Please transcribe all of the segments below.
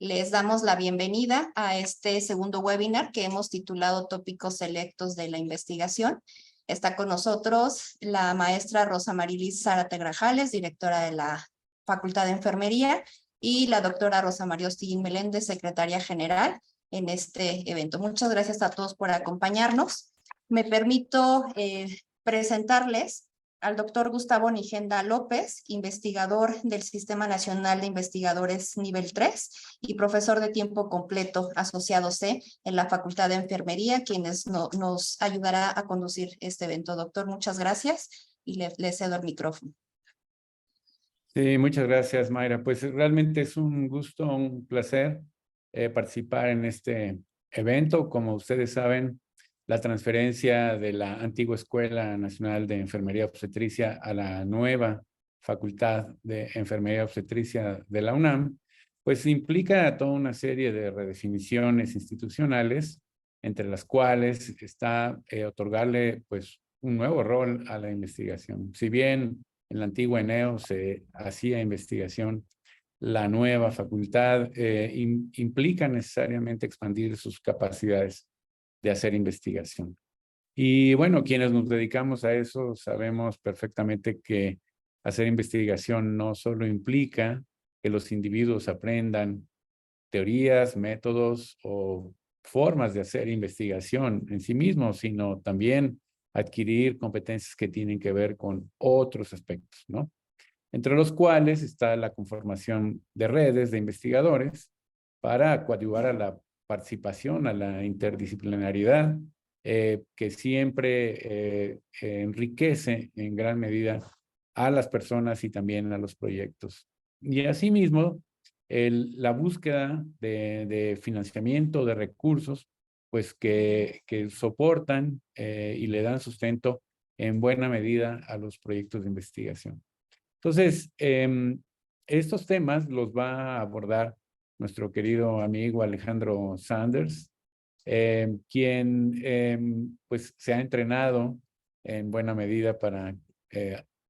Les damos la bienvenida a este segundo webinar que hemos titulado Tópicos Selectos de la Investigación. Está con nosotros la maestra Rosa Marilis Zárate Grajales, directora de la Facultad de Enfermería, y la doctora Rosa María Ostillín Meléndez, secretaria general en este evento. Muchas gracias a todos por acompañarnos. Me permito presentarles al doctor Gustavo Nigenda López, investigador del Sistema Nacional de Investigadores Nivel 3 y profesor de tiempo completo asociado C en la Facultad de Enfermería, quienes nos ayudará a conducir este evento. Doctor, muchas gracias y le cedo el micrófono. Sí, muchas gracias, Mayra. Pues realmente es un gusto, un placer participar en este evento. Como ustedes saben, la transferencia de la antigua Escuela Nacional de Enfermería Obstetricia a la nueva Facultad de Enfermería Obstetricia de la UNAM, pues implica toda una serie de redefiniciones institucionales, entre las cuales está otorgarle pues un nuevo rol a la investigación. Si bien en la antigua ENEO se hacía investigación, la nueva facultad implica necesariamente expandir sus capacidades de hacer investigación. Y bueno, quienes nos dedicamos a eso sabemos perfectamente que hacer investigación no solo implica que los individuos aprendan teorías, métodos o formas de hacer investigación en sí mismos, sino también adquirir competencias que tienen que ver con otros aspectos, ¿no? Entre los cuales está la conformación de redes de investigadores para coadyuvar a la participación, a la interdisciplinariedad, que siempre enriquece en gran medida a las personas y también a los proyectos. Y asimismo, la búsqueda de financiamiento, de recursos, pues que soportan y le dan sustento en buena medida a los proyectos de investigación. Entonces, estos temas los va a abordar nuestro querido amigo Alejandro Sanders, quien pues se ha entrenado en buena medida para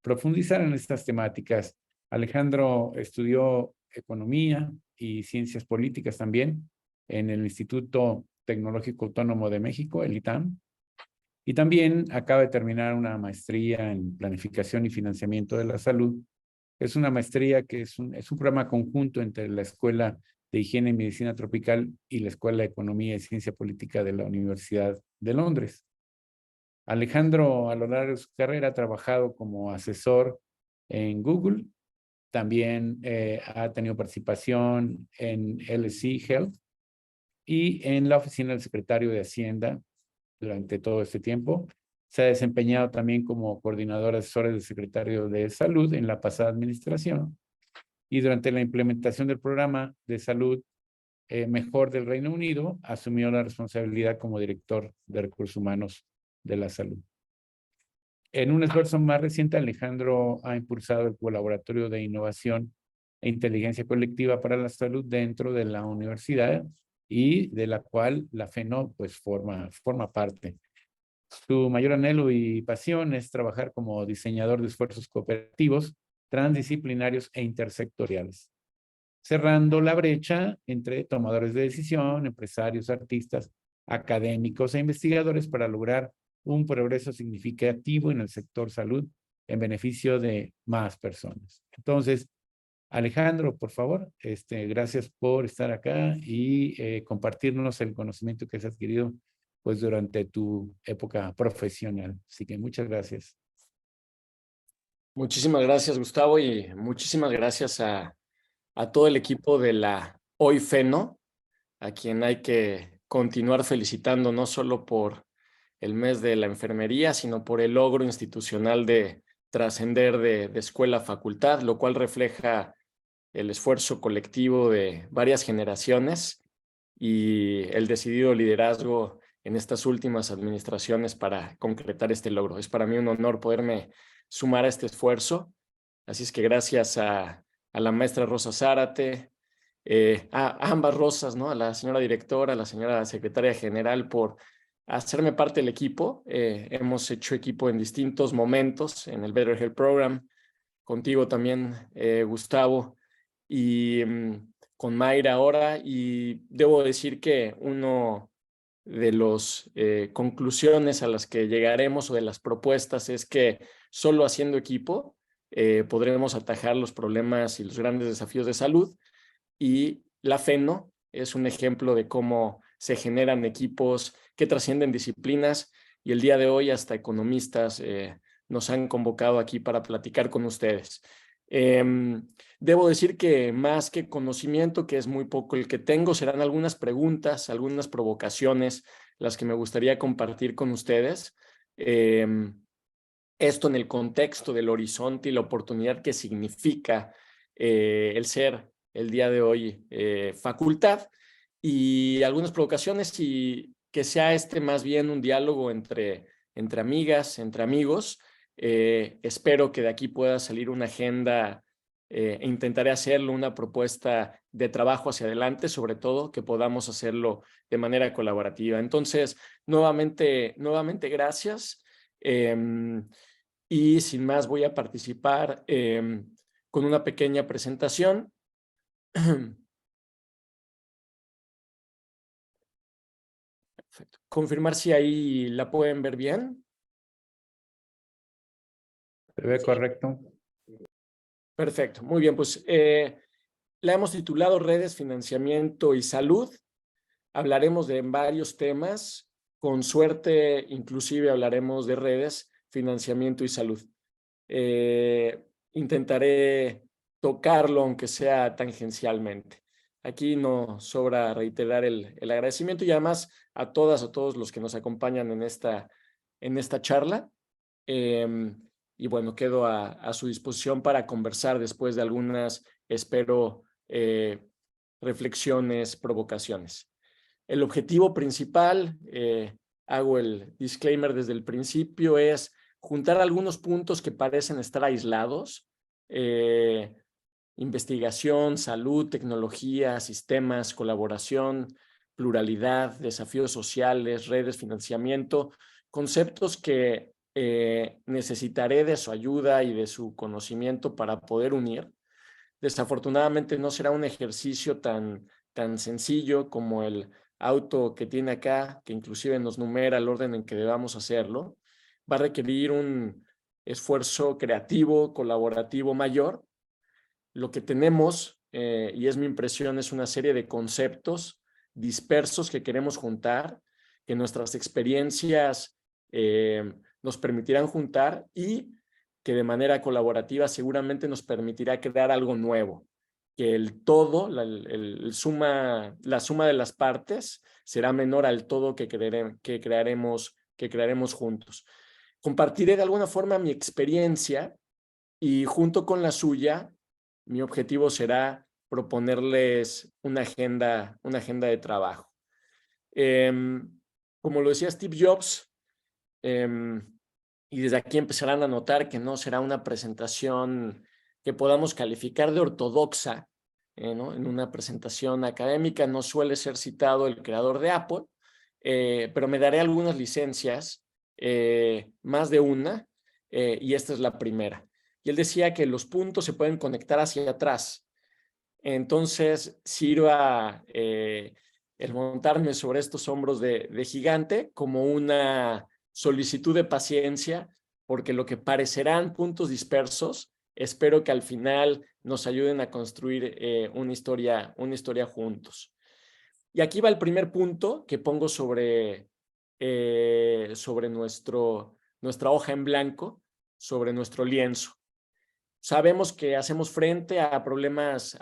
profundizar en estas temáticas. Alejandro estudió economía y ciencias políticas también en el Instituto Tecnológico Autónomo de México, el ITAM, y también acaba de terminar una maestría en planificación y financiamiento de la salud. Es una maestría que es un programa conjunto entre la Escuela de Higiene y Medicina Tropical y la Escuela de Economía y Ciencia Política de la Universidad de Londres. Alejandro, a lo largo de su carrera, ha trabajado como asesor en Google. También ha tenido participación en LSE Health y en la oficina del secretario de Hacienda durante todo este tiempo. Se ha desempeñado también como coordinador asesor del secretario de Salud en la pasada administración y durante la implementación del programa de salud mejor del Reino Unido, asumió la responsabilidad como director de recursos humanos de la salud. En un esfuerzo más reciente, Alejandro ha impulsado el Laboratorio de Innovación e Inteligencia Colectiva para la Salud dentro de la universidad y de la cual la FENO pues forma parte. Su mayor anhelo y pasión es trabajar como diseñador de esfuerzos cooperativos, transdisciplinarios e intersectoriales, cerrando la brecha entre tomadores de decisión, empresarios, artistas, académicos e investigadores para lograr un progreso significativo en el sector salud en beneficio de más personas. Entonces, Alejandro, por favor, gracias por estar acá y compartirnos el conocimiento que has adquirido pues durante tu época profesional. Así que muchas gracias. Muchísimas gracias, Gustavo, y muchísimas gracias a todo el equipo de la Hoy FENO, a quien hay que continuar felicitando no solo por el mes de la enfermería, sino por el logro institucional de trascender de escuela a facultad, lo cual refleja el esfuerzo colectivo de varias generaciones y el decidido liderazgo en estas últimas administraciones para concretar este logro. Es para mí un honor poderme sumar a este esfuerzo. Así es que gracias a la maestra Rosa Zárate, a ambas Rosas, ¿no? A la señora directora, a la señora secretaria general por hacerme parte del equipo. Hemos hecho equipo en distintos momentos en el Better Health Program, contigo también, Gustavo, y Mayra ahora, y debo decir que uno de las conclusiones a las que llegaremos o de las propuestas es que solo haciendo equipo podremos atajar los problemas y los grandes desafíos de salud, y la FENO es un ejemplo de cómo se generan equipos que trascienden disciplinas, y el día de hoy hasta economistas nos han convocado aquí para platicar con ustedes. Debo decir que más que conocimiento, que es muy poco el que tengo, serán algunas preguntas, algunas provocaciones las que me gustaría compartir con ustedes. Esto en el contexto del horizonte y la oportunidad que significa el ser el día de hoy facultad, y algunas provocaciones, y que sea más bien un diálogo entre amigas, entre amigos. Espero que de aquí pueda salir una agenda, intentaré hacerlo una propuesta de trabajo hacia adelante, sobre todo que podamos hacerlo de manera colaborativa. Entonces, nuevamente gracias. Y sin más voy a participar con una pequeña presentación. Perfecto. Confirmar si ahí la pueden ver bien. ¿Se ve correcto? Perfecto, muy bien, pues la hemos titulado Redes, Financiamiento y Salud. Hablaremos de varios temas, con suerte inclusive hablaremos de redes, financiamiento y salud. Intentaré tocarlo aunque sea tangencialmente. Aquí no sobra reiterar el agradecimiento, y además a todos los que nos acompañan en esta charla. Y bueno, quedo a su disposición para conversar después de algunas, espero, reflexiones, provocaciones. El objetivo principal, hago el disclaimer desde el principio, es juntar algunos puntos que parecen estar aislados: investigación, salud, tecnología, sistemas, colaboración, pluralidad, desafíos sociales, redes, financiamiento, conceptos que necesitaré de su ayuda y de su conocimiento para poder unir. Desafortunadamente no será un ejercicio tan sencillo como el auto que tiene acá, que inclusive nos numera el orden en que debamos hacerlo. Va a requerir un esfuerzo creativo, colaborativo mayor. Lo que tenemos, y es mi impresión, es una serie de conceptos dispersos que queremos juntar, que nuestras experiencias nos permitirán juntar, y que de manera colaborativa seguramente nos permitirá crear algo nuevo, que el todo, la suma de las partes será menor al todo que crearemos juntos. Compartiré de alguna forma mi experiencia, y junto con la suya, mi objetivo será proponerles una agenda de trabajo. Como lo decía Steve Jobs, y desde aquí empezarán a notar que no será una presentación que podamos calificar de ortodoxa, ¿no? En una presentación académica no suele ser citado el creador de Apple, pero me daré algunas licencias, más de una, y esta es la primera. Y él decía que los puntos se pueden conectar hacia atrás. Entonces sirva el montarme sobre estos hombros de gigante como una solicitud de paciencia, porque lo que parecerán puntos dispersos, espero que al final nos ayuden a construir una historia juntos. Y aquí va el primer punto que pongo sobre nuestra hoja en blanco, sobre nuestro lienzo. Sabemos que hacemos frente a problemas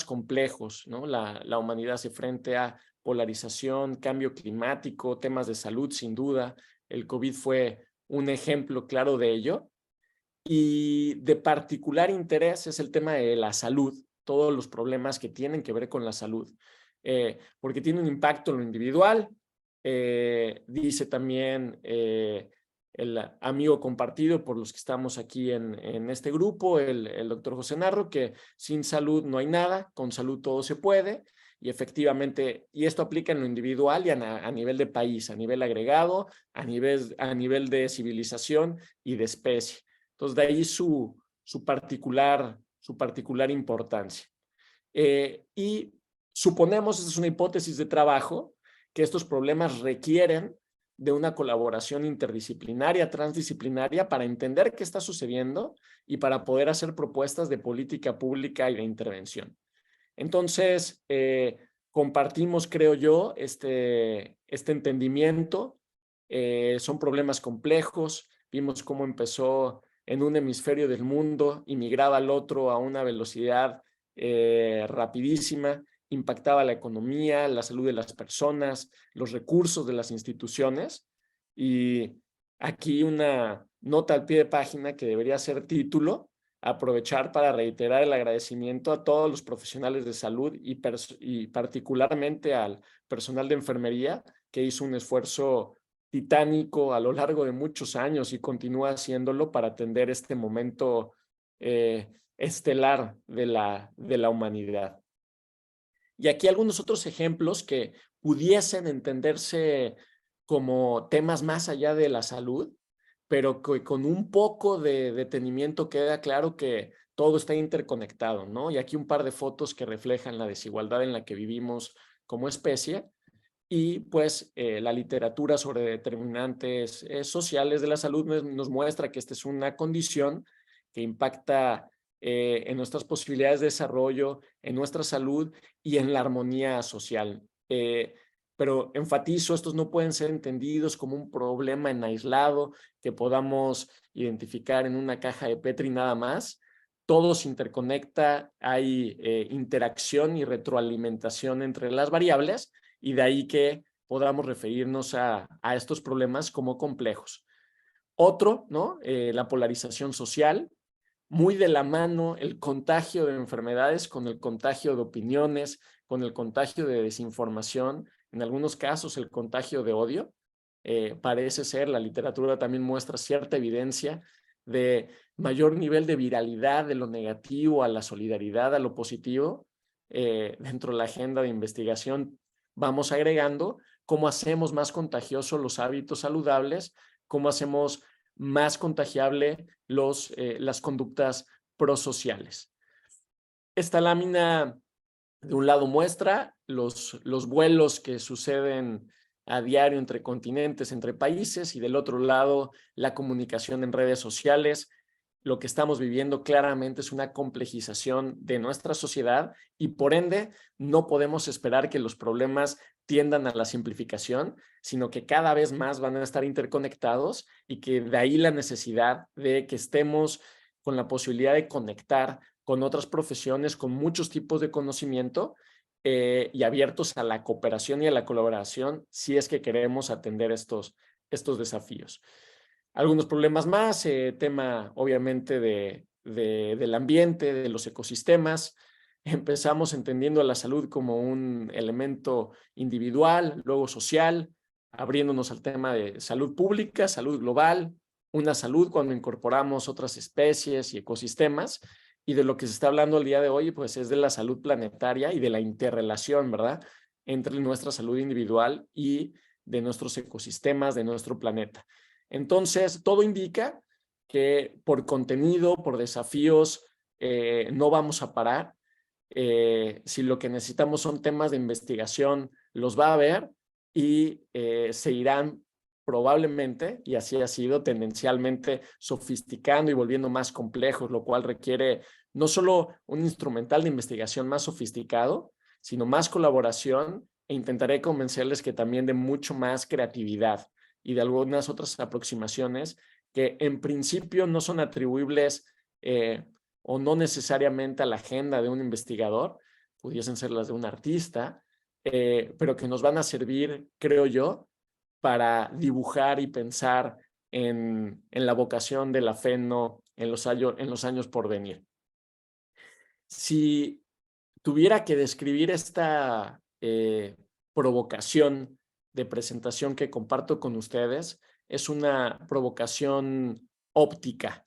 complejos, ¿no? La humanidad hace frente a polarización, cambio climático, temas de salud, sin duda. El COVID fue un ejemplo claro de ello. Y de particular interés es el tema de la salud, todos los problemas que tienen que ver con la salud, porque tiene un impacto en lo individual. Dice también el amigo compartido por los que estamos aquí en este grupo, el doctor José Narro, que sin salud no hay nada, con salud todo se puede. Y efectivamente, y esto aplica en lo individual y a nivel de país, a nivel agregado, a nivel de civilización y de especie. Entonces, de ahí su particular importancia. Y Suponemos, esta es una hipótesis de trabajo, que estos problemas requieren de una colaboración interdisciplinaria, transdisciplinaria, para entender qué está sucediendo y para poder hacer propuestas de política pública y de intervención. Entonces, compartimos, creo yo, este entendimiento. Son problemas complejos. Vimos cómo empezó en un hemisferio del mundo y migraba al otro a una velocidad rapidísima, impactaba la economía, la salud de las personas, los recursos de las instituciones. Y aquí una nota al pie de página que debería ser título: aprovechar para reiterar el agradecimiento a todos los profesionales de salud y particularmente al personal de enfermería, que hizo un esfuerzo titánico a lo largo de muchos años y continúa haciéndolo para atender este momento estelar de la humanidad. Y aquí algunos otros ejemplos que pudiesen entenderse como temas más allá de la salud, pero que con un poco de detenimiento queda claro que todo está interconectado, ¿no? Y aquí un par de fotos que reflejan la desigualdad en la que vivimos como especie. Y pues la literatura sobre determinantes sociales de la salud nos muestra que esta es una condición que impacta en nuestras posibilidades de desarrollo, en nuestra salud y en la armonía social. Pero enfatizo, estos no pueden ser entendidos como un problema en aislado que podamos identificar en una caja de Petri nada más. Todo se interconecta, hay interacción y retroalimentación entre las variables, y de ahí que podamos referirnos a estos problemas como complejos. Otro, ¿no? La polarización social, muy de la mano el contagio de enfermedades con el contagio de opiniones, con el contagio de desinformación, en algunos casos el contagio de odio. Parece ser, la literatura también muestra cierta evidencia de mayor nivel de viralidad de lo negativo a la solidaridad, a lo positivo. Dentro de la agenda de investigación vamos agregando cómo hacemos más contagiosos los hábitos saludables, cómo hacemos más contagiable las conductas prosociales. Esta lámina de un lado muestra los vuelos que suceden a diario entre continentes, entre países, y del otro lado la comunicación en redes sociales. Lo que estamos viviendo claramente es una complejización de nuestra sociedad y por ende no podemos esperar que los problemas tiendan a la simplificación, sino que cada vez más van a estar interconectados, y que de ahí la necesidad de que estemos con la posibilidad de conectar con otras profesiones, con muchos tipos de conocimiento y abiertos a la cooperación y a la colaboración si es que queremos atender estos desafíos. Algunos problemas más, tema obviamente del ambiente, de los ecosistemas. Empezamos entendiendo a la salud como un elemento individual, luego social, abriéndonos al tema de salud pública, salud global, una salud cuando incorporamos otras especies y ecosistemas. Y de lo que se está hablando el día de hoy, pues es de la salud planetaria y de la interrelación, ¿verdad?, entre nuestra salud individual y de nuestros ecosistemas, de nuestro planeta. Entonces, todo indica que por contenido, por desafíos, no vamos a parar. Si lo que necesitamos son temas de investigación, los va a haber y se irán probablemente, y así ha sido, tendencialmente sofisticando y volviendo más complejos, lo cual requiere no solo un instrumental de investigación más sofisticado, sino más colaboración, e intentaré convencerles que también de mucho más creatividad y de algunas otras aproximaciones que en principio no son atribuibles o no necesariamente a la agenda de un investigador, pudiesen ser las de un artista, pero que nos van a servir, creo yo, para dibujar y pensar en la vocación de la FENO en los años por venir. Si tuviera que describir esta provocación de presentación que comparto con ustedes, es una provocación óptica.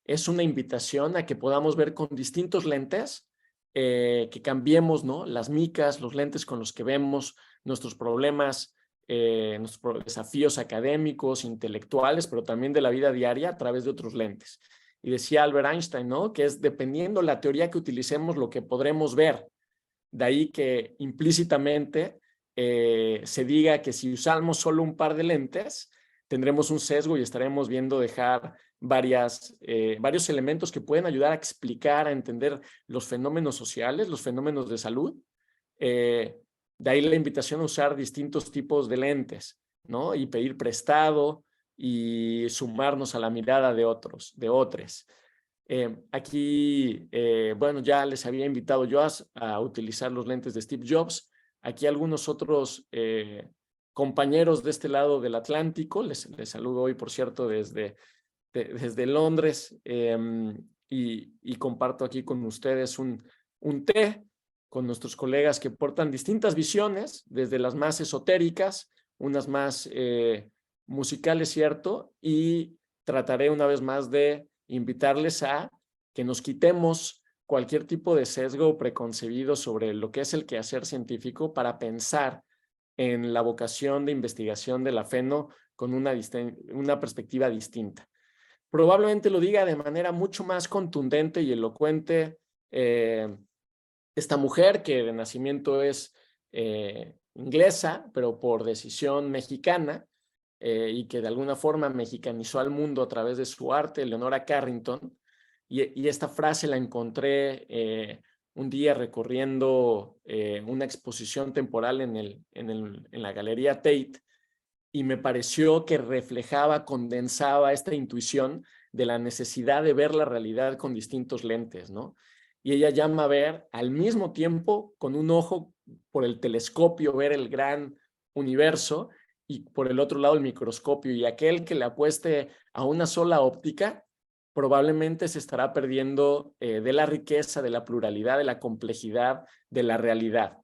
Es una invitación a que podamos ver con distintos lentes, que cambiemos, ¿no?, las micas, los lentes con los que vemos nuestros problemas, nuestros desafíos académicos, intelectuales, pero también de la vida diaria a través de otros lentes. Y decía Albert Einstein, ¿no?, que es dependiendo la teoría que utilicemos lo que podremos ver. De ahí que implícitamente se diga que si usamos solo un par de lentes, tendremos un sesgo y estaremos viendo dejar varios elementos que pueden ayudar a explicar, a entender los fenómenos sociales, los fenómenos de salud. De ahí la invitación a usar distintos tipos de lentes, ¿no? Y pedir prestado y sumarnos a la mirada de otros. Aquí, bueno, ya les había invitado yo a utilizar los lentes de Steve Jobs. Aquí algunos otros compañeros de este lado del Atlántico. Les saludo hoy, por cierto, desde Londres, y comparto aquí con ustedes un té con nuestros colegas que portan distintas visiones, desde las más esotéricas, unas más musicales, ¿cierto? Y trataré una vez más de invitarles a que nos quitemos cualquier tipo de sesgo preconcebido sobre lo que es el quehacer científico para pensar en la vocación de investigación de la FENO con una perspectiva distinta. Probablemente lo diga de manera mucho más contundente y elocuente esta mujer, que de nacimiento es inglesa, pero por decisión mexicana, y que de alguna forma mexicanizó al mundo a través de su arte, Leonora Carrington. Y esta frase la encontré un día recorriendo una exposición temporal en la Galería Tate, y me pareció que reflejaba, condensaba esta intuición de la necesidad de ver la realidad con distintos lentes, ¿no? Y ella llama a ver al mismo tiempo, con un ojo por el telescopio, ver el gran universo, y por el otro lado el microscopio, y aquel que le apueste a una sola óptica probablemente se estará perdiendo de la riqueza, de la pluralidad, de la complejidad, de la realidad.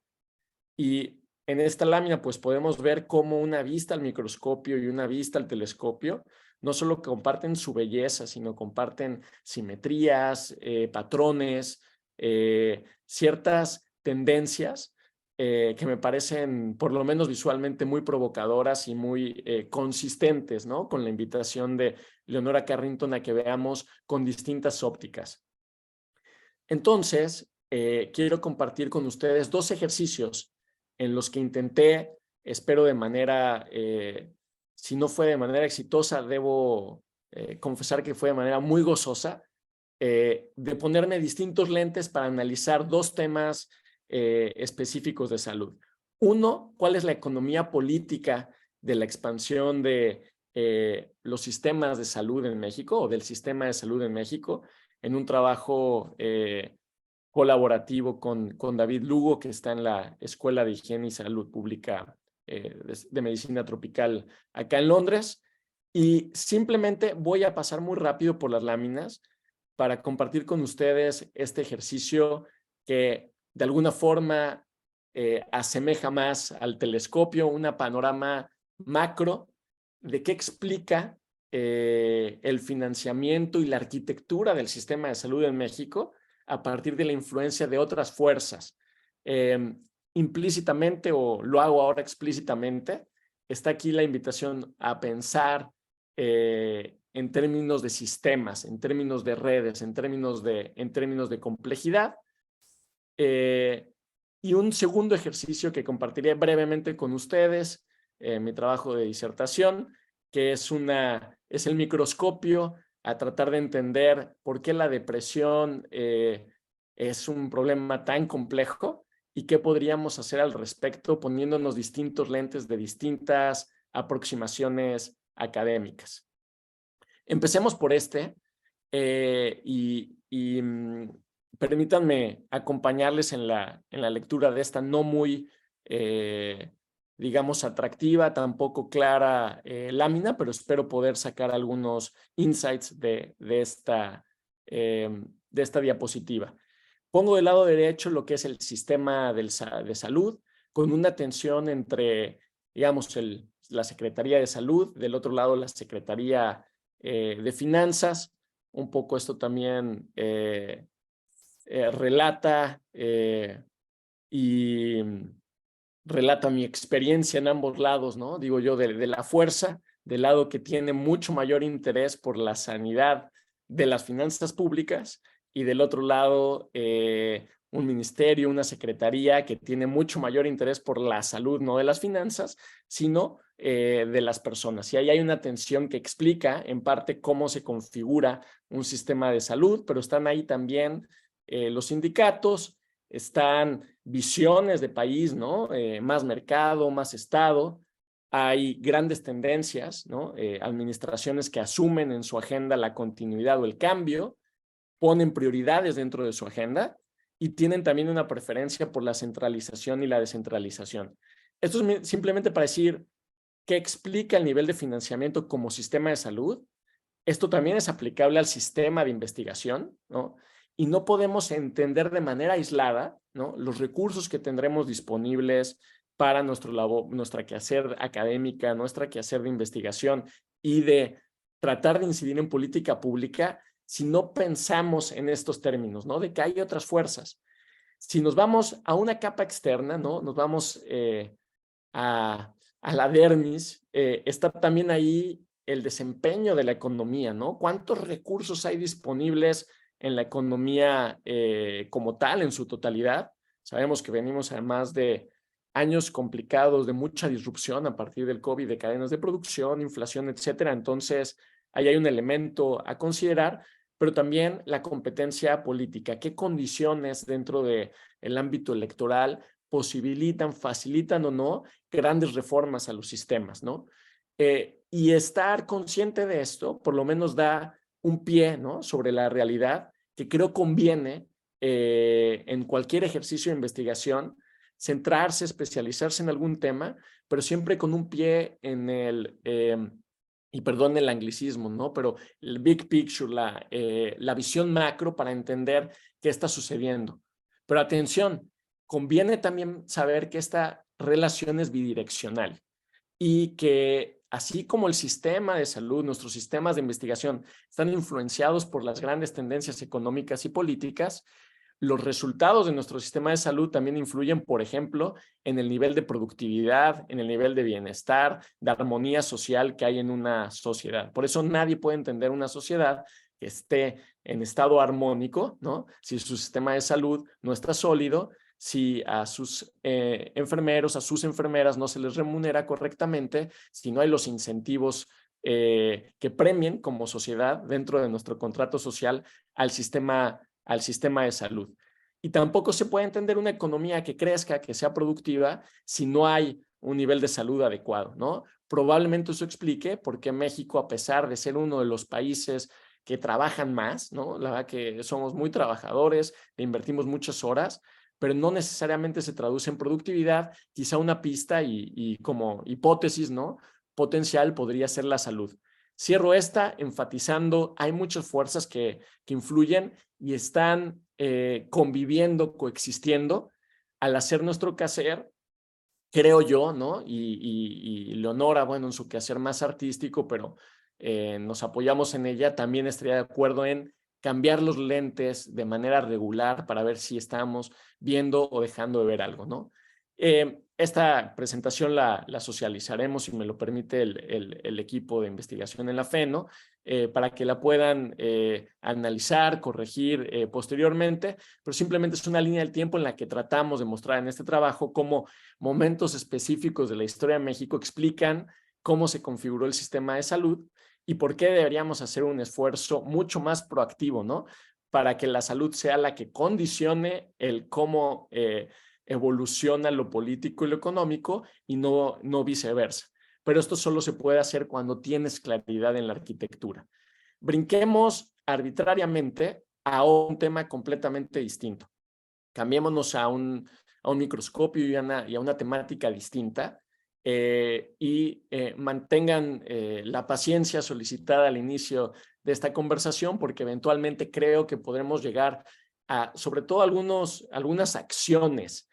Y en esta lámina pues podemos ver cómo una vista al microscopio y una vista al telescopio no solo comparten su belleza, sino comparten simetrías, patrones, ciertas tendencias que me parecen, por lo menos visualmente, muy provocadoras y muy consistentes, ¿no? Con la invitación de Leonora Carrington a que veamos con distintas ópticas. Entonces, quiero compartir con ustedes 2 ejercicios en los que intenté, espero de manera, si no fue de manera exitosa, debo confesar que fue de manera muy gozosa, de ponerme distintos lentes para analizar 2 temas específicos de salud. Uno, ¿cuál es la economía política de la expansión de los sistemas de salud en México, o del sistema de salud en México, en un trabajo colaborativo con David Lugo, que está en la Escuela de Higiene y Salud Pública de Medicina Tropical acá en Londres? Y simplemente voy a pasar muy rápido por las láminas para compartir con ustedes este ejercicio que de alguna forma asemeja más al telescopio, un panorama macro de qué explica el financiamiento y la arquitectura del sistema de salud en México a partir de la influencia de otras fuerzas. Implícitamente, o lo hago ahora explícitamente, está aquí la invitación a pensar en términos de sistemas, en términos de redes, en términos de complejidad. Y un segundo ejercicio que compartiré brevemente con ustedes, mi trabajo de disertación, que es el microscopio, a tratar de entender por qué la depresión es un problema tan complejo y qué podríamos hacer al respecto poniéndonos distintos lentes de distintas aproximaciones académicas. Empecemos por permítanme acompañarles en la lectura de esta no muy, digamos, atractiva, tampoco clara lámina, pero espero poder sacar algunos insights de esta diapositiva. Pongo del lado derecho lo que es el sistema de salud, con una tensión entre, digamos, la Secretaría de Salud, del otro lado la Secretaría de Finanzas. Un poco esto también relata relata mi experiencia en ambos lados, ¿no? Digo yo, de la fuerza, del lado que tiene mucho mayor interés por la sanidad de las finanzas públicas, y del otro lado, un ministerio, una secretaría que tiene mucho mayor interés por la salud, no de las finanzas, sino de las personas. Y ahí hay una tensión que explica en parte cómo se configura un sistema de salud, pero están ahí también los sindicatos, están visiones de país, ¿no? Más mercado, más Estado. Hay grandes tendencias, ¿no? Administraciones que asumen en su agenda la continuidad o el cambio, ponen prioridades dentro de su agenda y tienen también una preferencia por la centralización y la descentralización. Esto es simplemente para decir qué explica el nivel de financiamiento como sistema de salud. Esto también es aplicable al sistema de investigación, ¿no? Y no podemos entender de manera aislada, ¿no?, los recursos que tendremos disponibles para nuestra quehacer académica, nuestra quehacer de investigación y de tratar de incidir en política pública si no pensamos en estos términos, ¿no?, de que hay otras fuerzas. Si nos vamos a una capa externa, ¿no?, nos vamos a la dermis, está también ahí el desempeño de la economía, ¿no? ¿Cuántos recursos hay disponibles en la economía como tal, en su totalidad? Sabemos que venimos además de años complicados, de mucha disrupción a partir del COVID, de cadenas de producción, inflación, etcétera. Entonces, ahí hay un elemento a considerar, pero también la competencia política. ¿Qué condiciones dentro del ámbito electoral posibilitan, facilitan o no grandes reformas a los sistemas, ¿no? Y estar consciente de esto, por lo menos da un pie, ¿no?, sobre la realidad que creo conviene en cualquier ejercicio de investigación, centrarse, especializarse en algún tema, pero siempre con un pie en y perdón el anglicismo, ¿no?, pero el big picture, la visión macro para entender qué está sucediendo. Pero atención, conviene también saber que esta relación es bidireccional y que así como el sistema de salud, nuestros sistemas de investigación están influenciados por las grandes tendencias económicas y políticas, los resultados de nuestro sistema de salud también influyen, por ejemplo, en el nivel de productividad, en el nivel de bienestar, de armonía social que hay en una sociedad. Por eso nadie puede entender una sociedad que esté en estado armónico, ¿no?, si su sistema de salud no está sólido, si a sus enfermeros, a sus enfermeras no se les remunera correctamente, si no hay los incentivos que premien como sociedad dentro de nuestro contrato social al sistema de salud. Y tampoco se puede entender una economía que crezca, que sea productiva, si no hay un nivel de salud adecuado, ¿no? Probablemente eso explique por qué México, a pesar de ser uno de los países que trabajan más, ¿no?, la verdad que somos muy trabajadores, invertimos muchas horas, pero no necesariamente se traduce en productividad. Quizá una pista y como hipótesis, ¿no?, potencial podría ser la salud. Cierro esta enfatizando, hay muchas fuerzas que influyen y están conviviendo, coexistiendo al hacer nuestro quehacer, creo yo, ¿no? Y Leonora, bueno, en su quehacer más artístico, pero nos apoyamos en ella, también estaría de acuerdo en cambiar los lentes de manera regular para ver si estamos viendo o dejando de ver algo, ¿no? Esta presentación la socializaremos, si me lo permite el equipo de investigación en la FENO, para que la puedan analizar, corregir posteriormente, pero simplemente es una línea del tiempo en la que tratamos de mostrar en este trabajo cómo momentos específicos de la historia de México explican cómo se configuró el sistema de salud y por qué deberíamos hacer un esfuerzo mucho más proactivo, ¿no?, para que la salud sea la que condicione el cómo evoluciona lo político y lo económico y no viceversa. Pero esto solo se puede hacer cuando tienes claridad en la arquitectura. Brinquemos arbitrariamente a un tema completamente distinto. Cambiémonos a un microscopio y a una temática distinta y mantengan la paciencia solicitada al inicio de esta conversación, porque eventualmente creo que podremos llegar a, sobre todo, algunas acciones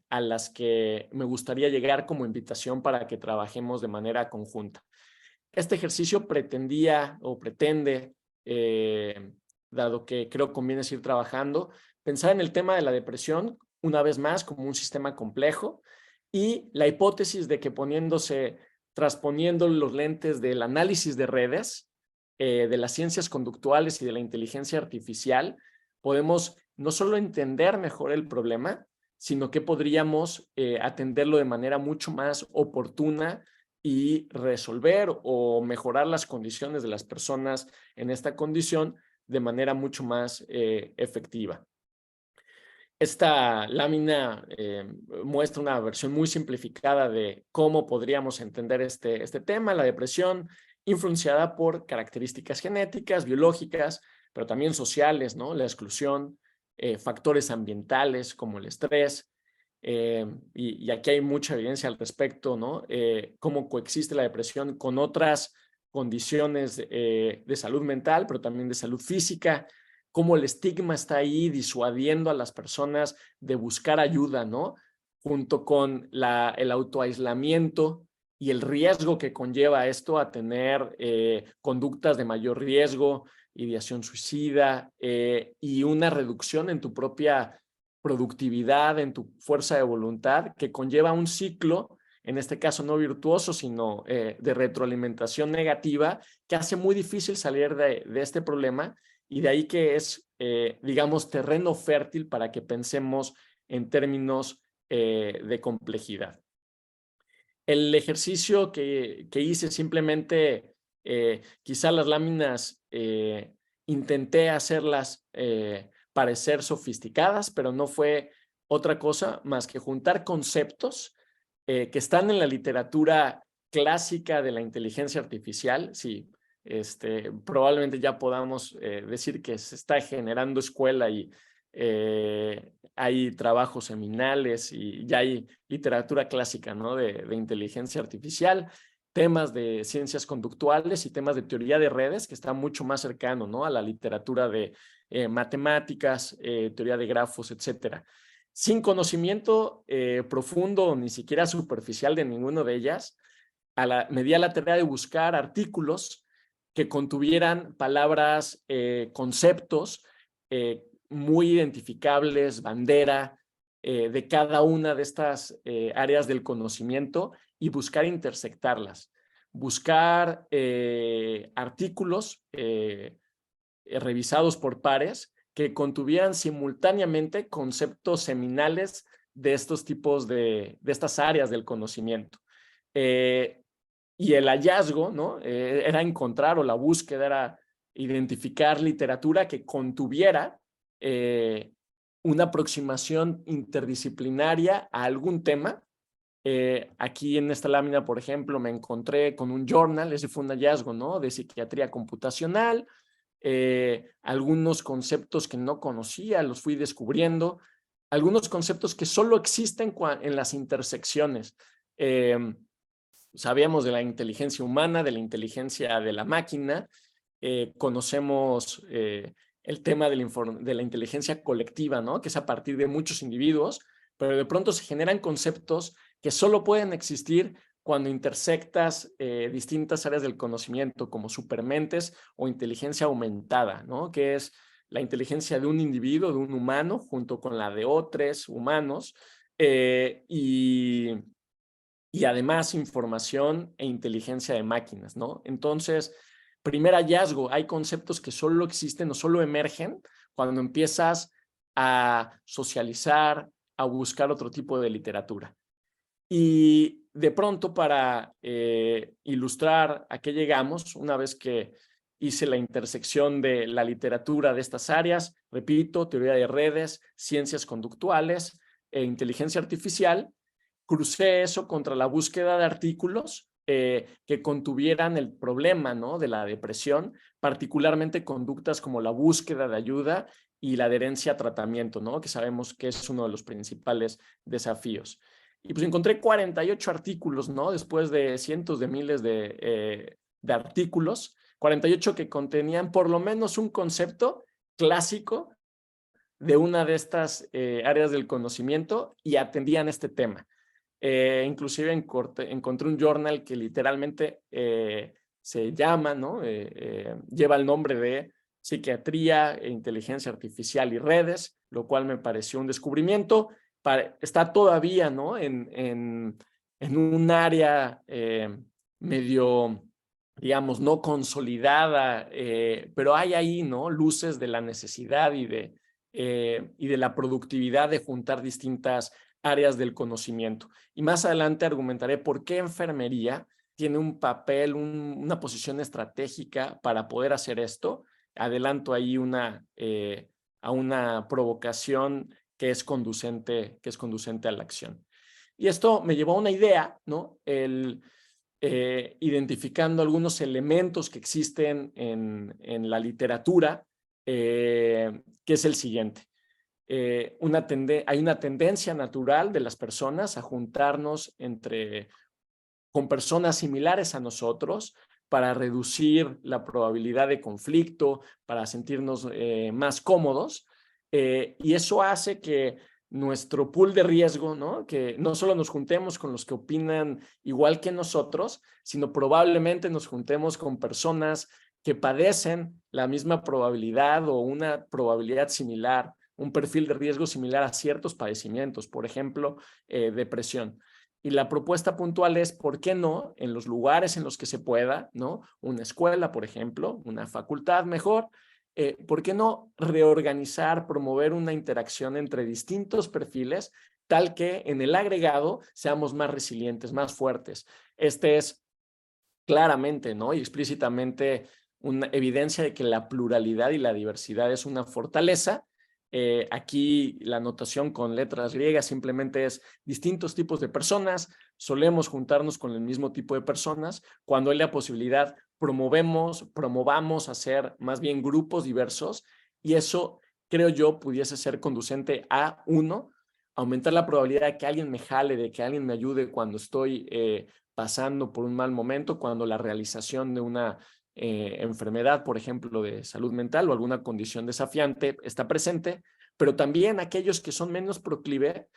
a las que me gustaría llegar como invitación para que trabajemos de manera conjunta. Este ejercicio pretendía o pretende, dado que creo conviene seguir trabajando, pensar en el tema de la depresión, una vez más, como un sistema complejo, y la hipótesis de que trasponiendo los lentes del análisis de redes, de las ciencias conductuales y de la inteligencia artificial, podemos no solo entender mejor el problema, sino que podríamos atenderlo de manera mucho más oportuna y resolver o mejorar las condiciones de las personas en esta condición de manera mucho más efectiva. Esta lámina muestra una versión muy simplificada de cómo podríamos entender este tema, la depresión, influenciada por características genéticas, biológicas, pero también sociales, ¿no? La exclusión, factores ambientales como el estrés, y aquí hay mucha evidencia al respecto, ¿no? Cómo coexiste la depresión con otras condiciones de salud mental, pero también de salud física, cómo el estigma está ahí disuadiendo a las personas de buscar ayuda, ¿no? Junto con el autoaislamiento y el riesgo que conlleva esto a tener conductas de mayor riesgo, ideación suicida y una reducción en tu propia productividad, en tu fuerza de voluntad, que conlleva un ciclo, en este caso no virtuoso, sino de retroalimentación negativa, que hace muy difícil salir de este problema. Y de ahí que es, digamos, terreno fértil para que pensemos en términos de complejidad. El ejercicio que hice simplemente, quizá las láminas intenté hacerlas parecer sofisticadas, pero no fue otra cosa más que juntar conceptos que están en la literatura clásica de la inteligencia artificial. Sí, probablemente ya podamos decir que se está generando escuela y hay trabajos seminales y ya hay literatura clásica, ¿no? de inteligencia artificial, temas de ciencias conductuales y temas de teoría de redes, que está mucho más cercano, ¿no? a la literatura de matemáticas, teoría de grafos, etcétera. Sin conocimiento profundo, ni siquiera superficial de ninguno de ellas, me di a la tarea de buscar artículos que contuvieran palabras, conceptos muy identificables, bandera de cada una de estas áreas del conocimiento y buscar intersectarlas. Buscar artículos revisados por pares que contuvieran simultáneamente conceptos seminales de estos tipos de estas áreas del conocimiento. Y el hallazgo, ¿no? Era encontrar, o la búsqueda era identificar literatura que contuviera una aproximación interdisciplinaria a algún tema. Aquí en esta lámina, por ejemplo, me encontré con un journal, ese fue un hallazgo, ¿no? de psiquiatría computacional, algunos conceptos que no conocía, los fui descubriendo, algunos conceptos que solo existen en las intersecciones. Sabíamos de la inteligencia humana, de la inteligencia de la máquina, conocemos el tema de la inteligencia colectiva, ¿no? que es a partir de muchos individuos, pero de pronto se generan conceptos que solo pueden existir cuando intersectas distintas áreas del conocimiento, como supermentes o inteligencia aumentada, ¿no? que es la inteligencia de un individuo, de un humano, junto con la de otros humanos, y además información e inteligencia de máquinas, ¿no? Entonces, primer hallazgo, hay conceptos que solo existen o solo emergen cuando empiezas a socializar, a buscar otro tipo de literatura. Y de pronto, para ilustrar a qué llegamos, una vez que hice la intersección de la literatura de estas áreas, repito, teoría de redes, ciencias conductuales e inteligencia artificial, crucé eso contra la búsqueda de artículos que contuvieran el problema, ¿no? de la depresión, particularmente conductas como la búsqueda de ayuda y la adherencia a tratamiento, ¿no? que sabemos que es uno de los principales desafíos. Y pues encontré 48 artículos, ¿no? después de cientos de miles de artículos, 48 que contenían por lo menos un concepto clásico de una de estas áreas del conocimiento y atendían este tema. Inclusive encontré un journal que literalmente se llama, ¿no? Lleva el nombre de Psiquiatría e Inteligencia Artificial y Redes, lo cual me pareció un descubrimiento. Está todavía, ¿no? en un área medio, digamos, no consolidada, pero hay ahí, ¿no? luces de la necesidad y de y de la productividad de juntar distintas áreas del conocimiento. Y más adelante argumentaré por qué enfermería tiene un papel, una posición estratégica para poder hacer esto. Adelanto ahí a una provocación que es conducente a la acción. Y esto me llevó a una idea, ¿no? Identificando algunos elementos que existen en la literatura, que es el siguiente. Hay una tendencia natural de las personas a juntarnos con personas similares a nosotros para reducir la probabilidad de conflicto, para sentirnos más cómodos, y eso hace que nuestro pool de riesgo, ¿no? Que no solo nos juntemos con los que opinan igual que nosotros, sino probablemente nos juntemos con personas que padecen la misma probabilidad o una probabilidad similar, un perfil de riesgo similar a ciertos padecimientos, por ejemplo, depresión. Y la propuesta puntual es, ¿por qué no? En los lugares en los que se pueda, ¿no? Una escuela, por ejemplo, una facultad mejor, ¿por qué no reorganizar, promover una interacción entre distintos perfiles, tal que en el agregado seamos más resilientes, más fuertes? Este es claramente, ¿no? Y explícitamente una evidencia de que la pluralidad y la diversidad es una fortaleza. Aquí la notación con letras griegas simplemente es distintos tipos de personas, solemos juntarnos con el mismo tipo de personas. Cuando hay la posibilidad, promovamos hacer más bien grupos diversos, y eso, creo yo, pudiese ser conducente a, uno, aumentar la probabilidad de que alguien me jale, de que alguien me ayude cuando estoy pasando por un mal momento, cuando la realización de una enfermedad, por ejemplo, de salud mental o alguna condición desafiante está presente, pero también aquellos que son menos proclive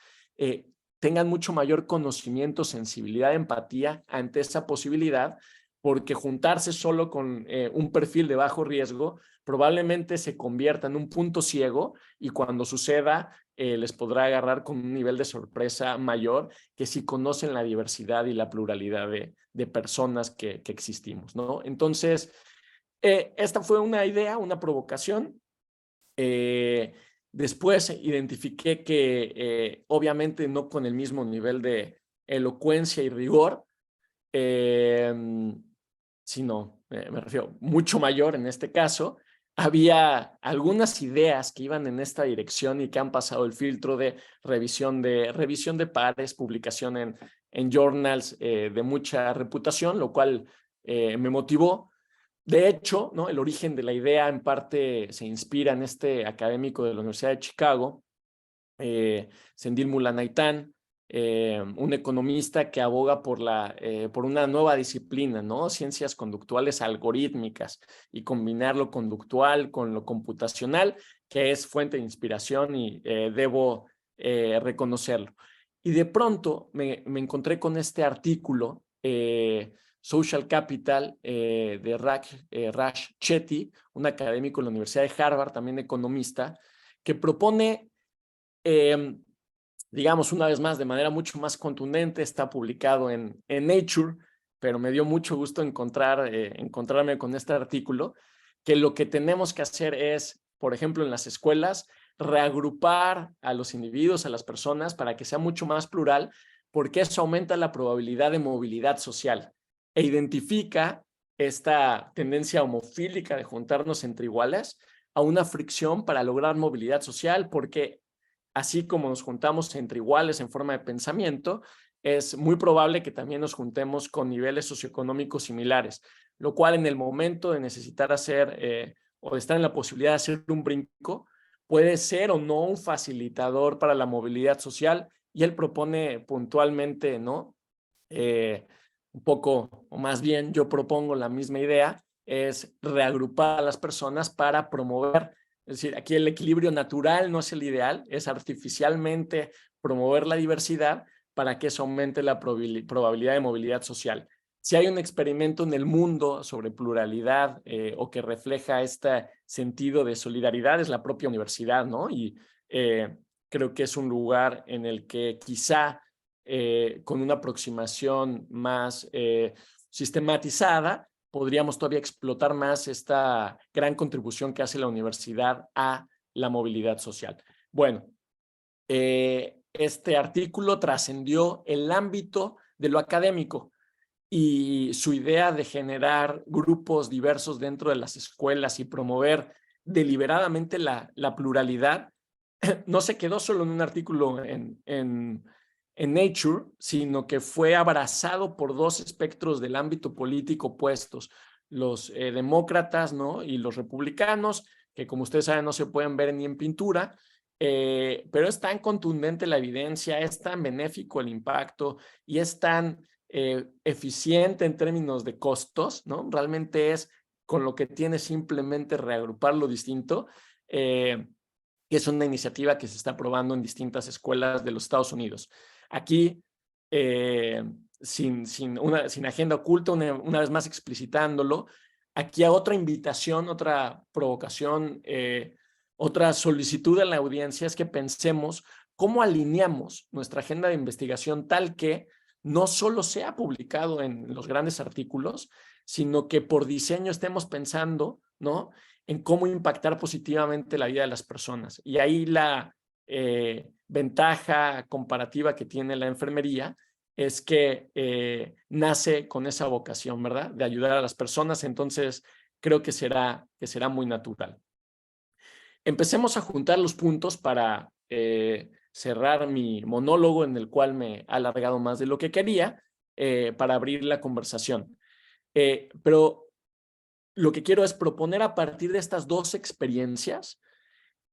tengan mucho mayor conocimiento, sensibilidad, empatía ante esa posibilidad, porque juntarse solo con un perfil de bajo riesgo probablemente se convierta en un punto ciego, y cuando suceda les podrá agarrar con un nivel de sorpresa mayor que si conocen la diversidad y la pluralidad de personas que existimos, ¿no? Entonces, esta fue una idea, una provocación. Después identifiqué que obviamente no con el mismo nivel de elocuencia y rigor, sino, me refiero, mucho mayor en este caso, había algunas ideas que iban en esta dirección y que han pasado el filtro de revisión de pares, publicación en journals de mucha reputación, lo cual me motivó. De hecho, ¿no? El origen de la idea en parte se inspira en este académico de la Universidad de Chicago, Sendil Mullainathan, un economista que aboga por una nueva disciplina, ¿no? Ciencias conductuales algorítmicas, y combinar lo conductual con lo computacional, que es fuente de inspiración y debo reconocerlo. Y de pronto me encontré con este artículo, Social Capital, de Raj Chetty, un académico de la Universidad de Harvard, también economista, que propone, digamos, una vez más, de manera mucho más contundente. Está publicado en Nature, pero me dio mucho gusto encontrarme con este artículo, que lo que tenemos que hacer es, por ejemplo, en las escuelas, reagrupar a los individuos, a las personas, para que sea mucho más plural, porque eso aumenta la probabilidad de movilidad social e identifica esta tendencia homofílica de juntarnos entre iguales a una fricción para lograr movilidad social, porque así como nos juntamos entre iguales en forma de pensamiento, es muy probable que también nos juntemos con niveles socioeconómicos similares, lo cual en el momento de necesitar hacer o de estar en la posibilidad de hacer un brinco, puede ser o no un facilitador para la movilidad social. Y él propone puntualmente, ¿no? Un poco, o más bien yo propongo la misma idea, es reagrupar a las personas para promover. Es decir, aquí el equilibrio natural no es el ideal, es artificialmente promover la diversidad para que eso aumente la probabilidad de movilidad social. Si hay un experimento en el mundo sobre pluralidad o que refleja este sentido de solidaridad, es la propia universidad, ¿no? Y creo que es un lugar en el que quizá con una aproximación más sistematizada podríamos todavía explotar más esta gran contribución que hace la universidad a la movilidad social. Bueno, este artículo trascendió el ámbito de lo académico y su idea de generar grupos diversos dentro de las escuelas y promover deliberadamente la pluralidad no se quedó solo en un artículo en Nature, sino que fue abrazado por dos espectros del ámbito político opuestos, los demócratas, ¿no? Y los republicanos, que como ustedes saben no se pueden ver ni en pintura, pero es tan contundente la evidencia, es tan benéfico el impacto y es tan eficiente en términos de costos, ¿no? Realmente es con lo que tiene simplemente reagrupar lo distinto, que es una iniciativa que se está probando en distintas escuelas de los Estados Unidos. Aquí, sin agenda oculta, una vez más explicitándolo, aquí a otra invitación, otra provocación, otra solicitud a la audiencia es que pensemos cómo alineamos nuestra agenda de investigación tal que no solo sea publicado en los grandes artículos, sino que por diseño estemos pensando, ¿no?, en cómo impactar positivamente la vida de las personas. Y ahí la ventaja comparativa que tiene la enfermería es que nace con esa vocación, ¿verdad?, de ayudar a las personas. Entonces, creo que será muy natural. Empecemos a juntar los puntos para cerrar mi monólogo, en el cual me he alargado más de lo que quería, para abrir la conversación. Pero lo que quiero es proponer a partir de estas dos experiencias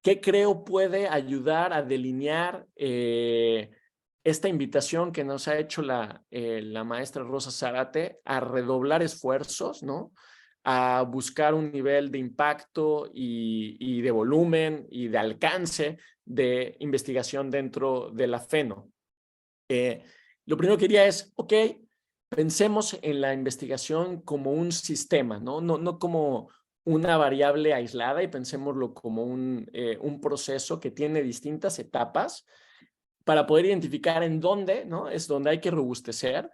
qué creo puede ayudar a delinear esta invitación que nos ha hecho la maestra Rosa Zárate a redoblar esfuerzos, ¿no?, a buscar un nivel de impacto y de volumen y de alcance de investigación dentro de la FENO. Lo primero que diría es, ok, pensemos en la investigación como un sistema, no como una variable aislada, y pensémoslo como un proceso que tiene distintas etapas para poder identificar en dónde, ¿no?, es donde hay que robustecer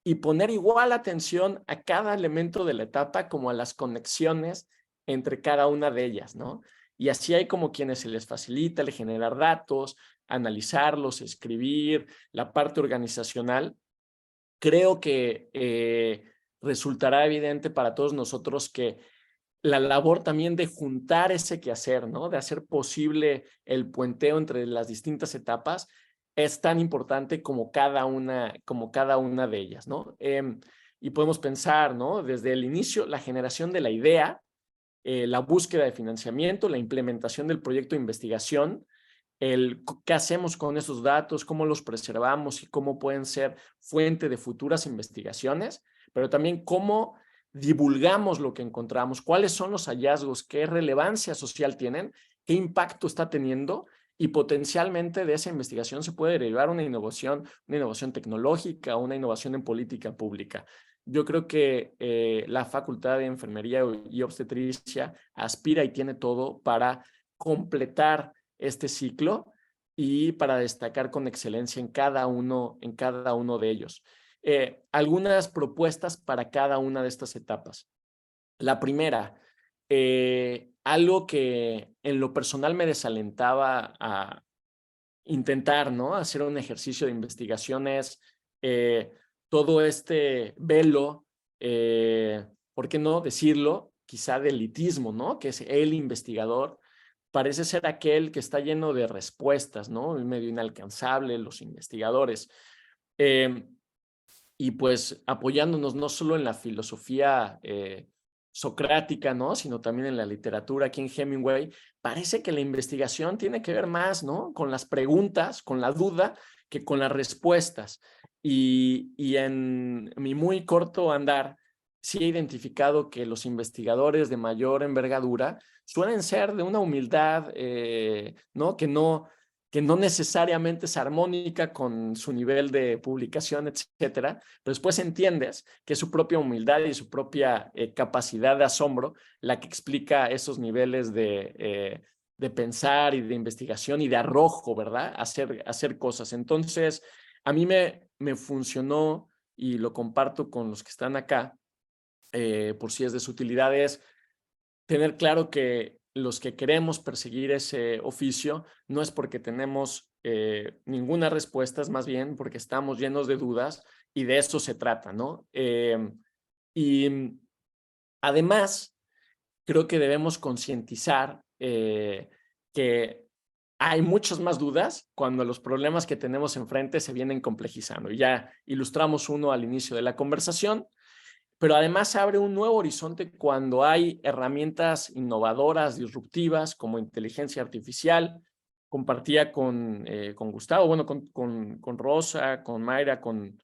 y poner igual atención a cada elemento de la etapa como a las conexiones entre cada una de ellas, ¿no? Y así hay como quienes se les facilita el generar datos, analizarlos, escribir, la parte organizacional. Creo que resultará evidente para todos nosotros que la labor también de juntar ese quehacer, ¿no?, de hacer posible el puenteo entre las distintas etapas, es tan importante como cada una de ellas, ¿no? Y podemos pensar, ¿no?, desde el inicio, la generación de la idea, la búsqueda de financiamiento, la implementación del proyecto de investigación, qué hacemos con esos datos, cómo los preservamos y cómo pueden ser fuente de futuras investigaciones, pero también cómo divulgamos lo que encontramos, cuáles son los hallazgos, qué relevancia social tienen, qué impacto está teniendo, y potencialmente de esa investigación se puede derivar una innovación tecnológica, una innovación en política pública. Yo creo que la Facultad de Enfermería y Obstetricia aspira y tiene todo para completar este ciclo y para destacar con excelencia en cada uno de ellos. Algunas propuestas para cada una de estas etapas. La primera, algo que en lo personal me desalentaba a intentar, ¿no?, hacer un ejercicio de investigación es todo este velo, ¿por qué no decirlo?, quizá de elitismo, ¿no?, que es el investigador. Parece ser aquel que está lleno de respuestas, ¿no?, medio inalcanzable, los investigadores. Y pues apoyándonos no solo en la filosofía socrática, ¿no?, sino también en la literatura. Aquí en Hemingway parece que la investigación tiene que ver más, ¿no?, con las preguntas, con la duda, que con las respuestas. Y en mi muy corto andar, sí he identificado que los investigadores de mayor envergadura suelen ser de una humildad, ¿no?, que no necesariamente es armónica con su nivel de publicación, etcétera, pero después entiendes que es su propia humildad y su propia capacidad de asombro la que explica esos niveles de pensar y de investigación y de arrojo, ¿verdad?, hacer cosas. Entonces, a mí me funcionó, y lo comparto con los que están acá, por si es de su utilidad, es tener claro que los que queremos perseguir ese oficio no es porque tenemos ninguna respuesta, es más bien porque estamos llenos de dudas y de eso se trata, ¿no? Y además, creo que debemos concientizar que hay muchas más dudas cuando los problemas que tenemos enfrente se vienen complejizando. Y ya ilustramos uno al inicio de la conversación, pero además abre un nuevo horizonte cuando hay herramientas innovadoras, disruptivas, como inteligencia artificial. Compartía con Gustavo, bueno, con Rosa, con Mayra, con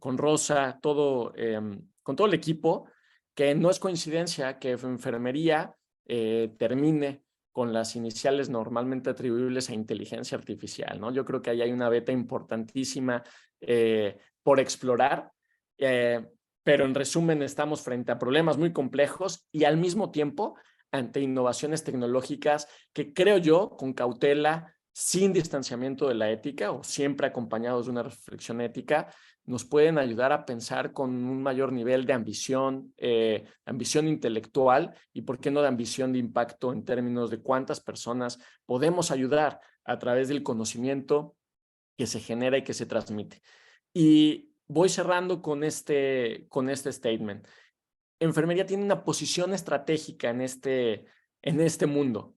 Rosa, con todo el equipo, que no es coincidencia que enfermería termine con las iniciales normalmente atribuibles a inteligencia artificial, ¿no? Yo creo que ahí hay una beta importantísima por explorar, pero en resumen estamos frente a problemas muy complejos y al mismo tiempo ante innovaciones tecnológicas que creo yo, con cautela, sin distanciamiento de la ética o siempre acompañados de una reflexión ética, nos pueden ayudar a pensar con un mayor nivel de ambición intelectual y, ¿por qué no, de ambición de impacto en términos de cuántas personas podemos ayudar a través del conocimiento que se genera y que se transmite? Y voy cerrando con este statement. Enfermería tiene una posición estratégica en este mundo.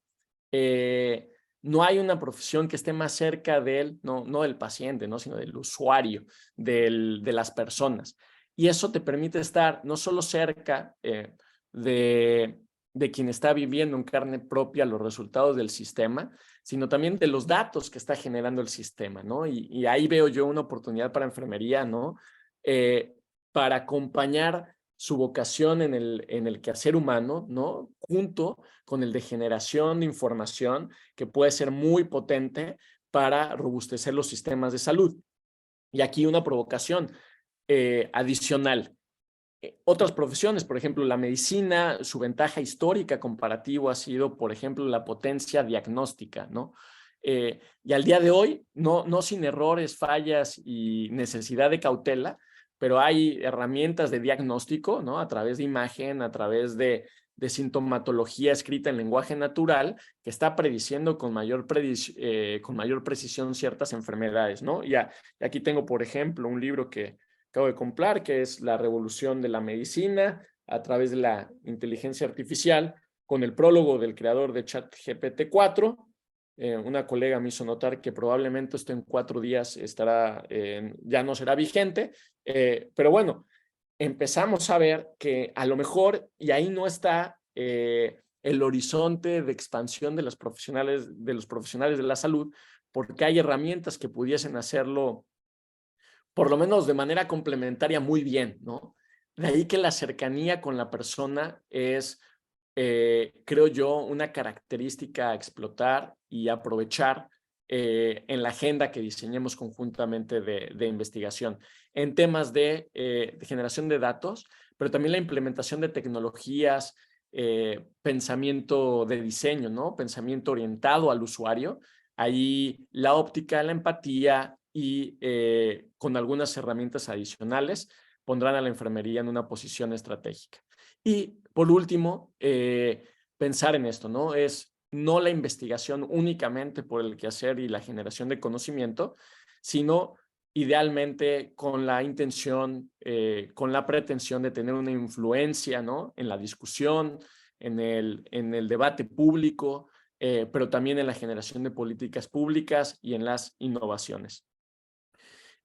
No hay una profesión que esté más cerca no del paciente, ¿no? Sino del usuario, de las personas. Y eso te permite estar no solo cerca de quien está viviendo en carne propia los resultados del sistema, sino también de los datos que está generando el sistema, ¿no? Y ahí veo yo una oportunidad para enfermería, ¿no? Para acompañar su vocación en el quehacer humano, ¿no? Junto con el de generación de información que puede ser muy potente para robustecer los sistemas de salud. Y aquí una provocación adicional. Otras profesiones, por ejemplo, la medicina, su ventaja histórica comparativo ha sido, por ejemplo, la potencia diagnóstica, ¿no? Y al día de hoy, no sin errores, fallas y necesidad de cautela, pero hay herramientas de diagnóstico, ¿no? A través de imagen, a través de sintomatología escrita en lenguaje natural, que está prediciendo con mayor precisión ciertas enfermedades, ¿no? Y aquí tengo, por ejemplo, un libro que acabo de comprar, que es La revolución de la medicina a través de la inteligencia artificial, con el prólogo del creador de ChatGPT 4. Una colega me hizo notar que probablemente esto en 4 días ya no será vigente, pero bueno, empezamos a ver que a lo mejor, y ahí no está el horizonte de expansión de los profesionales de la salud, porque hay herramientas que pudiesen hacerlo por lo menos de manera complementaria muy bien, ¿no? De ahí que la cercanía con la persona es, creo yo, una característica a explotar y aprovechar en la agenda que diseñemos conjuntamente de investigación, en temas de generación de datos, pero también la implementación de tecnologías, pensamiento de diseño, ¿no? Pensamiento orientado al usuario. Ahí la óptica, la empatía y con algunas herramientas adicionales pondrán a la enfermería en una posición estratégica. Y por último, pensar en esto, ¿no? Es no la investigación únicamente por el quehacer y la generación de conocimiento, sino idealmente con la intención, con la pretensión de tener una influencia, ¿no? En la discusión, en el debate público, pero también en la generación de políticas públicas y en las innovaciones.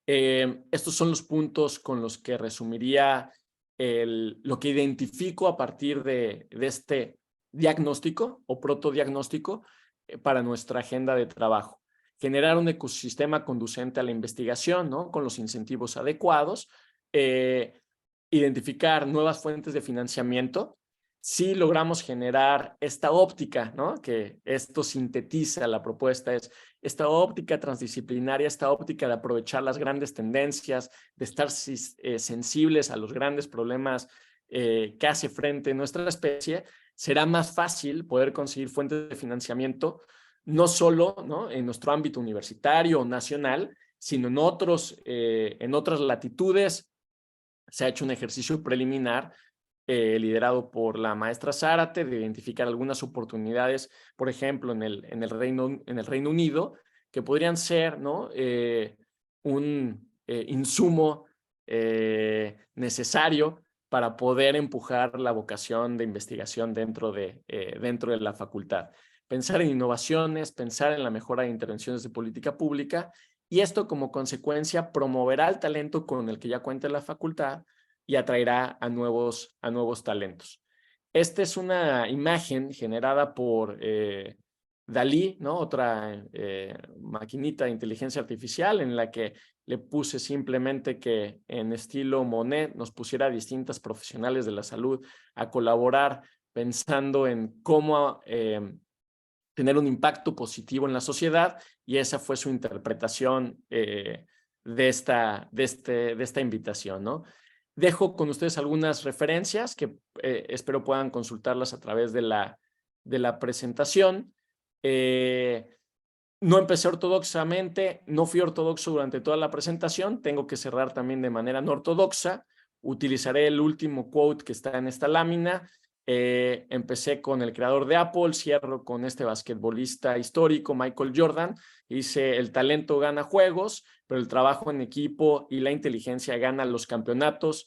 Estos son los puntos con los que resumiría lo que identifico a partir de este diagnóstico o protodiagnóstico para nuestra agenda de trabajo. Generar un ecosistema conducente a la investigación, ¿no? Con los incentivos adecuados, identificar nuevas fuentes de financiamiento. Si logramos generar esta óptica, ¿no? Que esto sintetiza la propuesta, es esta óptica transdisciplinaria, esta óptica de aprovechar las grandes tendencias, de estar sensibles a los grandes problemas que hace frente nuestra especie, será más fácil poder conseguir fuentes de financiamiento, no solo, ¿no? En nuestro ámbito universitario o nacional, sino en otras latitudes. Se ha hecho un ejercicio preliminar liderado por la maestra Zárate, de identificar algunas oportunidades, por ejemplo, en el Reino Unido, que podrían ser, ¿no? Un insumo necesario para poder empujar la vocación de investigación dentro de la facultad. Pensar en innovaciones, pensar en la mejora de intervenciones de política pública, y esto como consecuencia promoverá el talento con el que ya cuenta la facultad y atraerá a nuevos talentos. Esta es una imagen generada por Dalí, ¿no? Otra maquinita de inteligencia artificial en la que le puse simplemente que en estilo Monet nos pusiera a distintas profesionales de la salud a colaborar pensando en cómo tener un impacto positivo en la sociedad, y esa fue su interpretación de esta invitación, ¿no? Dejo con ustedes algunas referencias que espero puedan consultarlas a través de la presentación. No empecé ortodoxamente, no fui ortodoxo durante toda la presentación, tengo que cerrar también de manera no ortodoxa. Utilizaré el último quote que está en esta lámina. Empecé con el creador de Apple, cierro con este basquetbolista histórico, Michael Jordan. Dice: el talento gana juegos, pero el trabajo en equipo y la inteligencia ganan los campeonatos.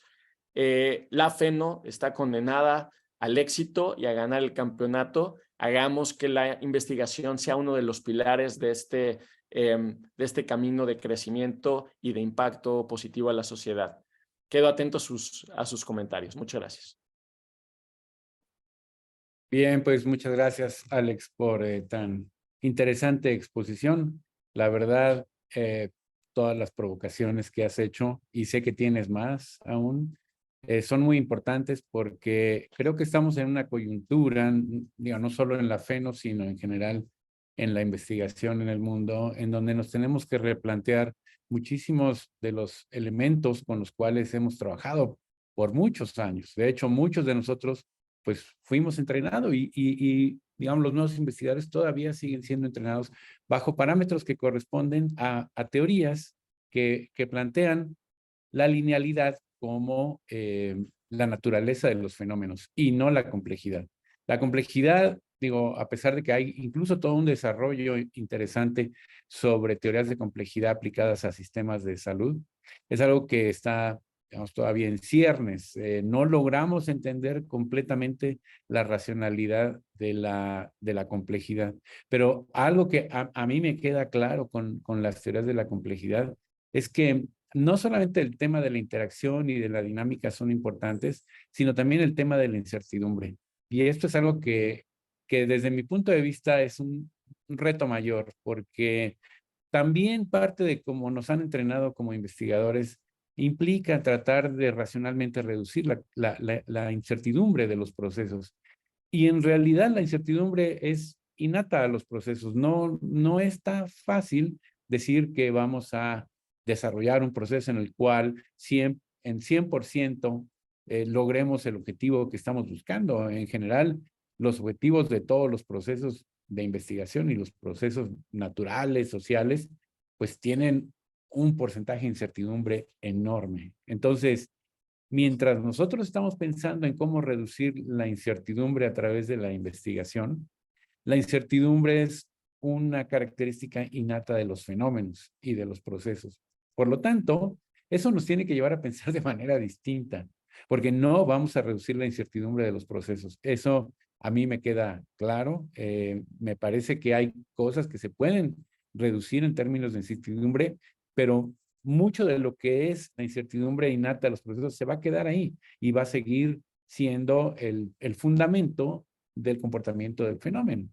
La FENO está condenada al éxito y a ganar el campeonato. Hagamos que la investigación sea uno de los pilares de este camino de crecimiento y de impacto positivo a la sociedad. Quedo atento a sus comentarios. Muchas gracias. Bien, pues muchas gracias, Alex, por tan interesante exposición. La verdad, todas las provocaciones que has hecho, y sé que tienes más aún, son muy importantes porque creo que estamos en una coyuntura, digo, no solo en la FENO, sino en general en la investigación en el mundo, en donde nos tenemos que replantear muchísimos de los elementos con los cuales hemos trabajado por muchos años. De hecho, muchos de nosotros pues fuimos entrenados y digamos, los nuevos investigadores todavía siguen siendo entrenados bajo parámetros que corresponden a teorías que plantean la linealidad como la naturaleza de los fenómenos y no la complejidad. La complejidad, digo, a pesar de que hay incluso todo un desarrollo interesante sobre teorías de complejidad aplicadas a sistemas de salud, es algo que está, digamos, todavía en ciernes. No logramos entender completamente la racionalidad de la complejidad. Pero algo que a mí me queda claro con las teorías de la complejidad es que no solamente el tema de la interacción y de la dinámica son importantes, sino también el tema de la incertidumbre. Y esto es algo que desde mi punto de vista es un reto mayor, porque también parte de cómo nos han entrenado como investigadores implica tratar de racionalmente reducir la incertidumbre de los procesos. Y en realidad la incertidumbre es innata a los procesos. No está fácil decir que vamos a desarrollar un proceso en el cual en 100% logremos el objetivo que estamos buscando. En general, los objetivos de todos los procesos de investigación y los procesos naturales, sociales, pues tienen un porcentaje de incertidumbre enorme. Entonces, mientras nosotros estamos pensando en cómo reducir la incertidumbre a través de la investigación, la incertidumbre es una característica innata de los fenómenos y de los procesos. Por lo tanto, eso nos tiene que llevar a pensar de manera distinta, porque no vamos a reducir la incertidumbre de los procesos. Eso a mí me queda claro. Me parece que hay cosas que se pueden reducir en términos de incertidumbre, pero mucho de lo que es la incertidumbre innata de los procesos se va a quedar ahí y va a seguir siendo el fundamento del comportamiento del fenómeno.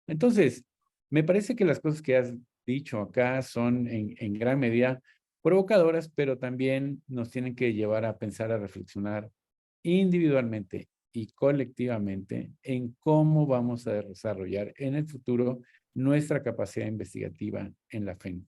Entonces, me parece que las cosas que has dicho acá son en gran medida provocadoras, pero también nos tienen que llevar a pensar, a reflexionar individualmente y colectivamente en cómo vamos a desarrollar en el futuro nuestra capacidad investigativa en la FEN.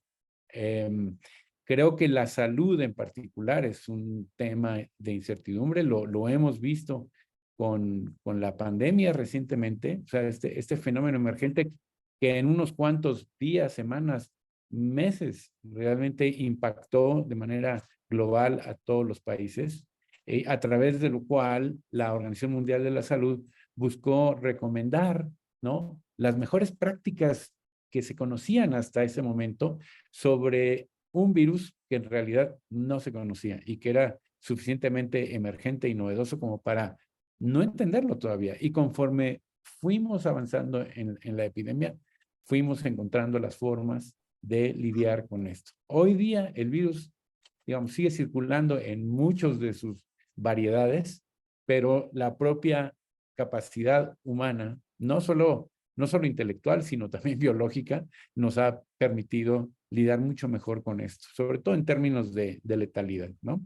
Creo que la salud en particular es un tema de incertidumbre, lo hemos visto con la pandemia recientemente, o sea, este fenómeno emergente que en unos cuantos días, semanas, meses realmente impactó de manera global a todos los países. a través de lo cual la Organización Mundial de la Salud buscó recomendar, ¿no?, las mejores prácticas que se conocían hasta ese momento sobre un virus que en realidad no se conocía y que era suficientemente emergente y novedoso como para no entenderlo todavía. Y conforme fuimos avanzando en la epidemia, fuimos encontrando las formas de lidiar con esto. Hoy día el virus, digamos, sigue circulando en muchos de sus variedades, pero la propia capacidad humana, no solo intelectual, sino también biológica, nos ha permitido lidiar mucho mejor con esto, sobre todo en términos de letalidad, ¿no?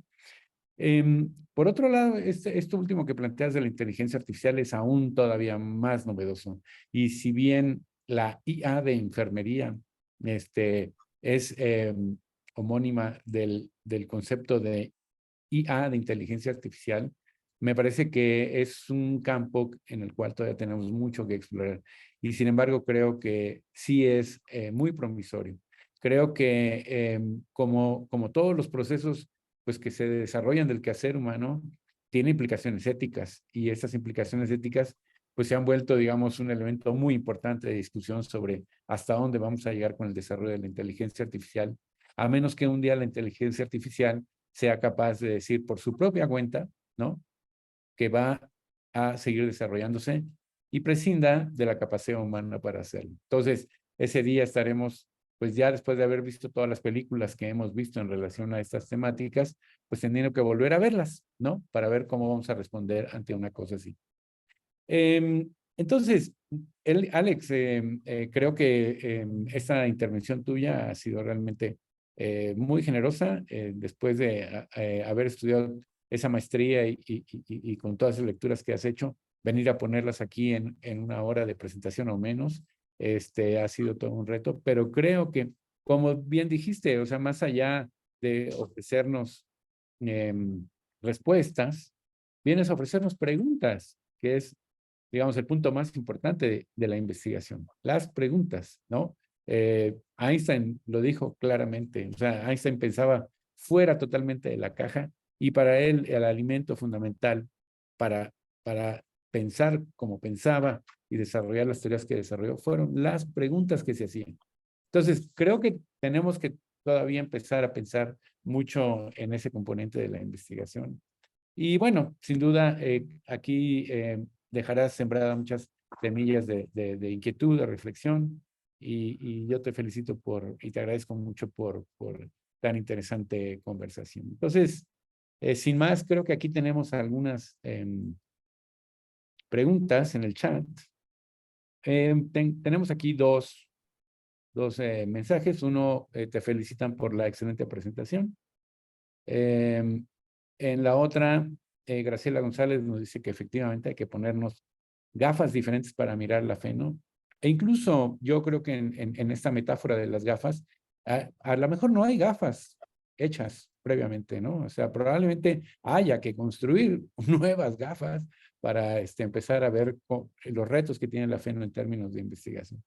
Por otro lado, esto último que planteas de la inteligencia artificial es aún todavía más novedoso. Y si bien la IA de enfermería es homónima del concepto de IA de inteligencia artificial, me parece que es un campo en el cual todavía tenemos mucho que explorar. Y sin embargo, creo que sí es muy promisorio. Creo que como todos los procesos pues, que se desarrollan del quehacer humano, tiene implicaciones éticas. Y esas implicaciones éticas pues se han vuelto, digamos, un elemento muy importante de discusión sobre hasta dónde vamos a llegar con el desarrollo de la inteligencia artificial, a menos que un día la inteligencia artificial sea capaz de decir por su propia cuenta, ¿no?, que va a seguir desarrollándose y prescinda de la capacidad humana para hacerlo. Entonces, ese día estaremos, pues ya después de haber visto todas las películas que hemos visto en relación a estas temáticas, pues teniendo que volver a verlas, ¿no?, para ver cómo vamos a responder ante una cosa así. Entonces, Alex, creo que esta intervención tuya ha sido realmente muy generosa después de haber estudiado esa maestría y con todas las lecturas que has hecho, venir a ponerlas aquí en una hora de presentación o menos, ha sido todo un reto, pero creo que, como bien dijiste, o sea, más allá de ofrecernos respuestas, vienes a ofrecernos preguntas, que es, digamos, el punto más importante de la investigación, las preguntas, ¿no? Einstein lo dijo claramente, o sea, Einstein pensaba fuera totalmente de la caja y para él el alimento fundamental para pensar como pensaba y desarrollar las teorías que desarrolló fueron las preguntas que se hacían. Entonces, creo que tenemos que todavía empezar a pensar mucho en ese componente de la investigación. Y bueno, sin duda, aquí dejarás sembradas muchas semillas de inquietud, de reflexión, y yo te felicito y te agradezco mucho por tan interesante conversación. Entonces, sin más, creo que aquí tenemos algunas preguntas en el chat. Tenemos aquí dos mensajes. Uno, te felicitan por la excelente presentación. En la otra, Graciela González nos dice que efectivamente hay que ponernos gafas diferentes para mirar la fe, ¿no? E incluso yo creo que en esta metáfora de las gafas, a lo mejor no hay gafas hechas previamente, ¿no? O sea, probablemente haya que construir nuevas gafas para empezar a ver los retos que tiene la fe en términos de investigación.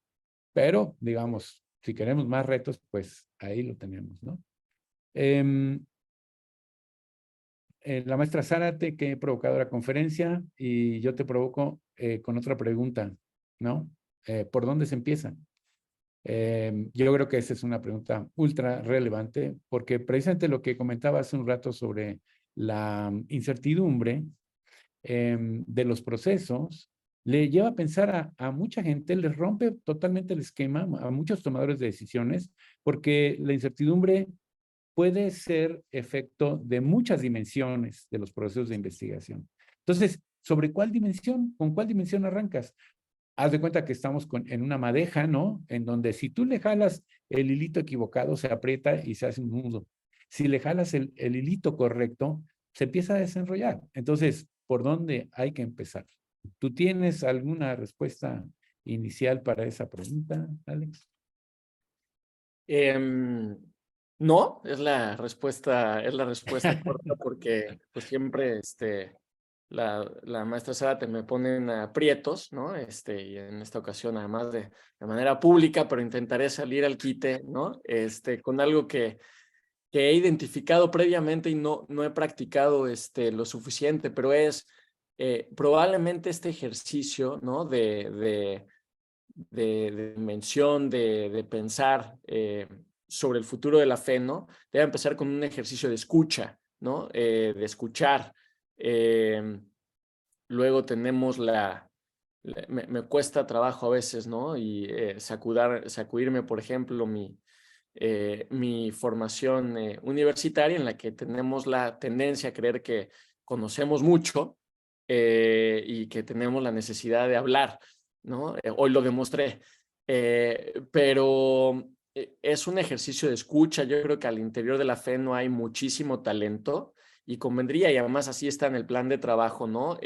Pero, digamos, si queremos más retos, pues ahí lo tenemos, ¿no? La maestra Zárate, que he provocado la conferencia, y yo te provoco con otra pregunta, ¿no? ¿Por dónde se empieza? Yo creo que esa es una pregunta ultra relevante, porque precisamente lo que comentaba hace un rato sobre la incertidumbre de los procesos, le lleva a pensar a mucha gente, les rompe totalmente el esquema a muchos tomadores de decisiones, porque la incertidumbre puede ser efecto de muchas dimensiones de los procesos de investigación. Entonces, ¿sobre cuál dimensión? ¿Con cuál dimensión arrancas? Haz de cuenta que estamos en una madeja, ¿no? En donde si tú le jalas el hilito equivocado, se aprieta y se hace un nudo. Si le jalas el hilito correcto, se empieza a desenrollar. Entonces, ¿por dónde hay que empezar? ¿Tú tienes alguna respuesta inicial para esa pregunta, Alex? No, es la respuesta corta porque pues siempre la maestra Zárate me pone en aprietos, ¿no? Y en esta ocasión, además de manera pública, pero intentaré salir al quite, ¿no? Con algo que que he identificado previamente y no he practicado lo suficiente, pero es probablemente este ejercicio, ¿no? de mención, de pensar sobre el futuro de la fe, ¿no? Debe empezar con un ejercicio de escucha, ¿no? De escuchar. Luego tenemos me cuesta trabajo a veces, ¿no? Y sacudirme, por ejemplo, mi formación universitaria, en la que tenemos la tendencia a creer que conocemos mucho y que tenemos la necesidad de hablar, ¿no? Hoy lo demostré, pero es un ejercicio de escucha. Yo creo que al interior de la fe no hay muchísimo talento y convendría, y además así está en el plan de trabajo, ¿no?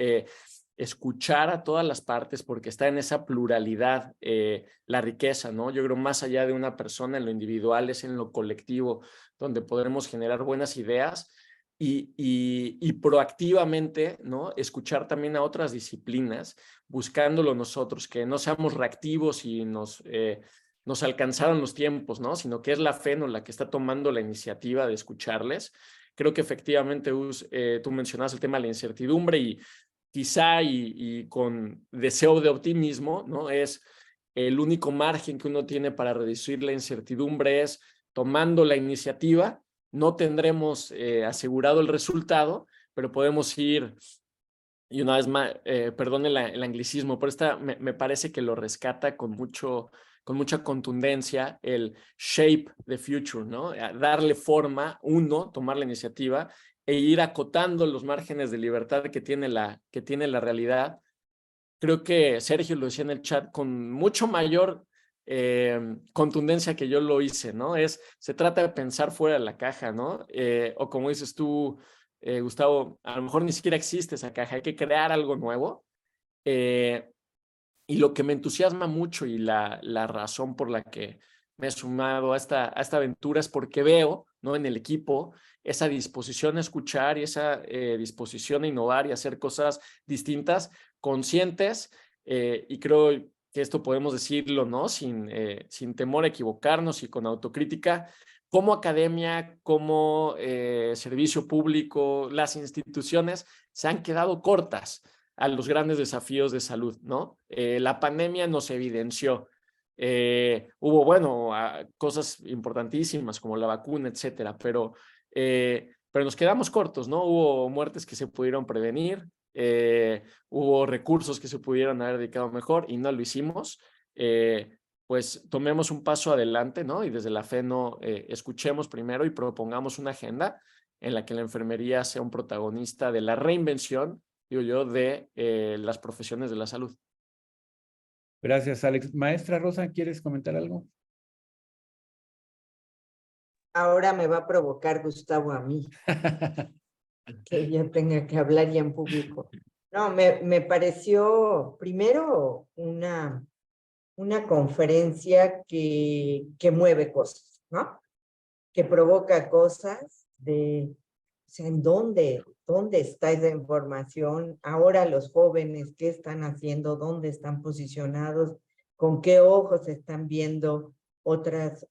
Escuchar a todas las partes, porque está en esa pluralidad la riqueza, ¿no? Yo creo más allá de una persona, en lo individual, es en lo colectivo donde podremos generar buenas ideas y proactivamente, ¿no? Escuchar también a otras disciplinas, buscándolo nosotros, que no seamos reactivos y nos alcanzaron los tiempos, ¿no? Sino que es la fe, ¿no?, la que está tomando la iniciativa de escucharles. Creo que efectivamente, tú mencionabas el tema de la incertidumbre y quizá y con deseo de optimismo, ¿no? Es el único margen que uno tiene para reducir la incertidumbre es tomando la iniciativa. No tendremos asegurado el resultado, pero podemos ir, y una vez más, perdón el anglicismo, pero me parece que lo rescata con mucha contundencia, el shape the future, ¿no? Darle forma, tomar la iniciativa e ir acotando los márgenes de libertad que tiene la realidad. Creo que Sergio lo decía en el chat con mucho mayor contundencia que yo lo hice, ¿no? Se trata de pensar fuera de la caja, ¿no? O como dices tú, Gustavo, a lo mejor ni siquiera existe esa caja, hay que crear algo nuevo. Y lo que me entusiasma mucho y la razón por la que me he sumado a esta aventura es porque veo, ¿no?, en el equipo esa disposición a escuchar y esa disposición a innovar y hacer cosas distintas, conscientes, y creo que esto podemos decirlo, ¿no?, sin temor a equivocarnos y con autocrítica. Como academia, como servicio público, las instituciones se han quedado cortas a los grandes desafíos de salud, ¿no? La pandemia nos evidenció. Hubo, bueno, cosas importantísimas como la vacuna, etcétera, pero nos quedamos cortos, ¿no? Hubo muertes que se pudieron prevenir, hubo recursos que se pudieron haber dedicado mejor y no lo hicimos. Pues tomemos un paso adelante, ¿no? Y desde la fe escuchemos primero y propongamos una agenda en la que la enfermería sea un protagonista de la reinvención, digo yo, de las profesiones de la salud. Gracias, Alex. Maestra Rosa, ¿quieres comentar algo? Ahora me va a provocar Gustavo a mí, que yo tenga que hablar ya en público. No, me pareció primero una conferencia que mueve cosas, ¿no? Que provoca cosas o sea, ¿en dónde está esa información? Ahora los jóvenes, ¿qué están haciendo? ¿Dónde están posicionados? ¿Con qué ojos están viendo otras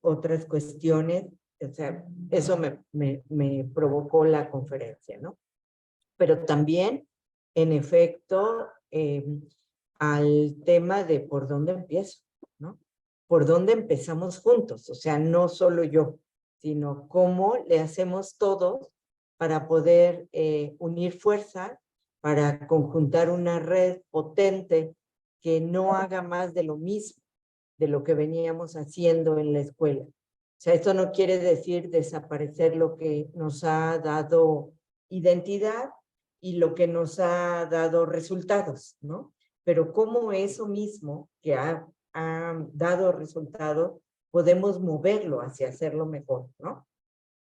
cuestiones? O sea, eso me provocó la conferencia, ¿no? Pero también, en efecto, al tema de por dónde empiezo, ¿no? Por dónde empezamos juntos, o sea, no solo yo, sino cómo le hacemos todos para poder unir fuerzas, para conjuntar una red potente que no haga más de lo mismo, de lo que veníamos haciendo en la escuela. O sea, esto no quiere decir desaparecer lo que nos ha dado identidad y lo que nos ha dado resultados, ¿no? Pero cómo eso mismo que ha dado resultado, podemos moverlo hacia hacerlo mejor, ¿no?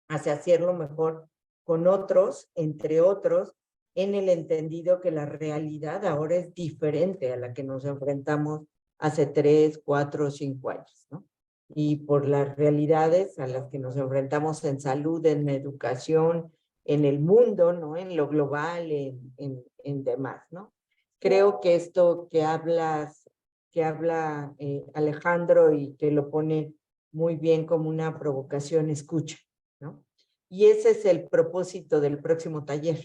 Hacia hacerlo mejor con otros, entre otros, en el entendido que la realidad ahora es diferente a la que nos enfrentamos hace 3, 4, 5 años, ¿no? Y por las realidades a las que nos enfrentamos en salud, en educación, en el mundo, ¿no? En lo global, en demás, ¿no? Creo que esto que habla Alejandro y que lo pone muy bien como una provocación, escucha, ¿no? Y ese es el propósito del próximo taller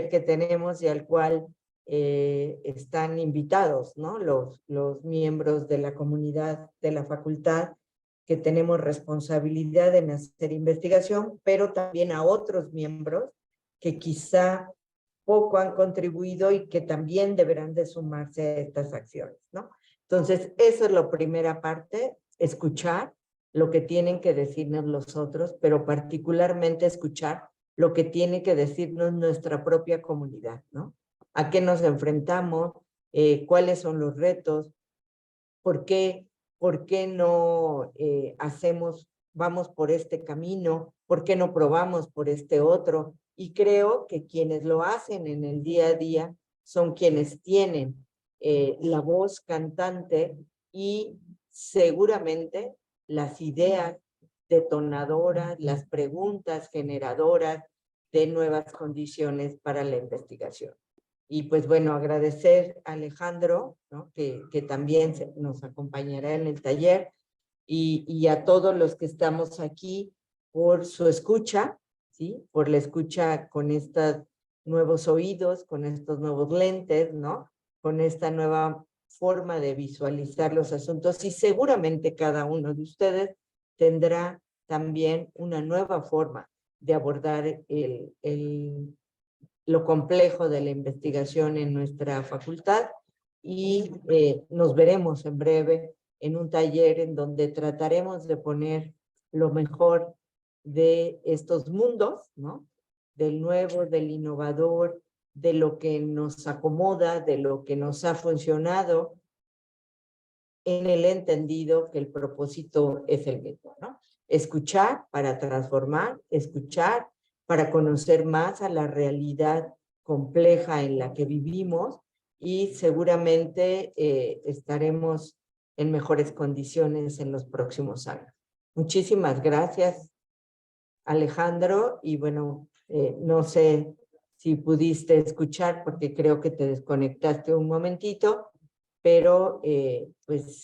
que tenemos y al cual están invitados, ¿no? Los miembros de la comunidad de la facultad, que tenemos responsabilidad en hacer investigación, pero también a otros miembros que quizá poco han contribuido y que también deberán de sumarse a estas acciones, ¿no? Entonces, eso es la primera parte, escuchar lo que tienen que decirnos los otros, pero particularmente escuchar lo que tiene que decirnos nuestra propia comunidad, ¿no? ¿A qué nos enfrentamos? ¿Cuáles son los retos? ¿Por qué no vamos por este camino? ¿Por qué no probamos por este otro? Y creo que quienes lo hacen en el día a día son quienes tienen la voz cantante y seguramente las ideas detonadoras, las preguntas generadoras de nuevas condiciones para la investigación. Y pues bueno, agradecer a Alejandro, ¿no? que también nos acompañará en el taller, y a todos los que estamos aquí por su escucha, ¿sí? Por la escucha con estos nuevos oídos, con estos nuevos lentes, ¿no? Con esta nueva forma de visualizar los asuntos, y seguramente cada uno de ustedes tendrá también una nueva forma de abordar lo complejo de la investigación en nuestra facultad, y nos veremos en breve en un taller en donde trataremos de poner lo mejor de estos mundos, ¿no? Del nuevo, del innovador, de lo que nos acomoda, de lo que nos ha funcionado, en el entendido que el propósito es el mismo, ¿no? Escuchar para transformar, escuchar para conocer más a la realidad compleja en la que vivimos, y seguramente estaremos en mejores condiciones en los próximos años. Muchísimas gracias, Alejandro, y bueno, no sé si pudiste escuchar porque creo que te desconectaste un momentito, pero pues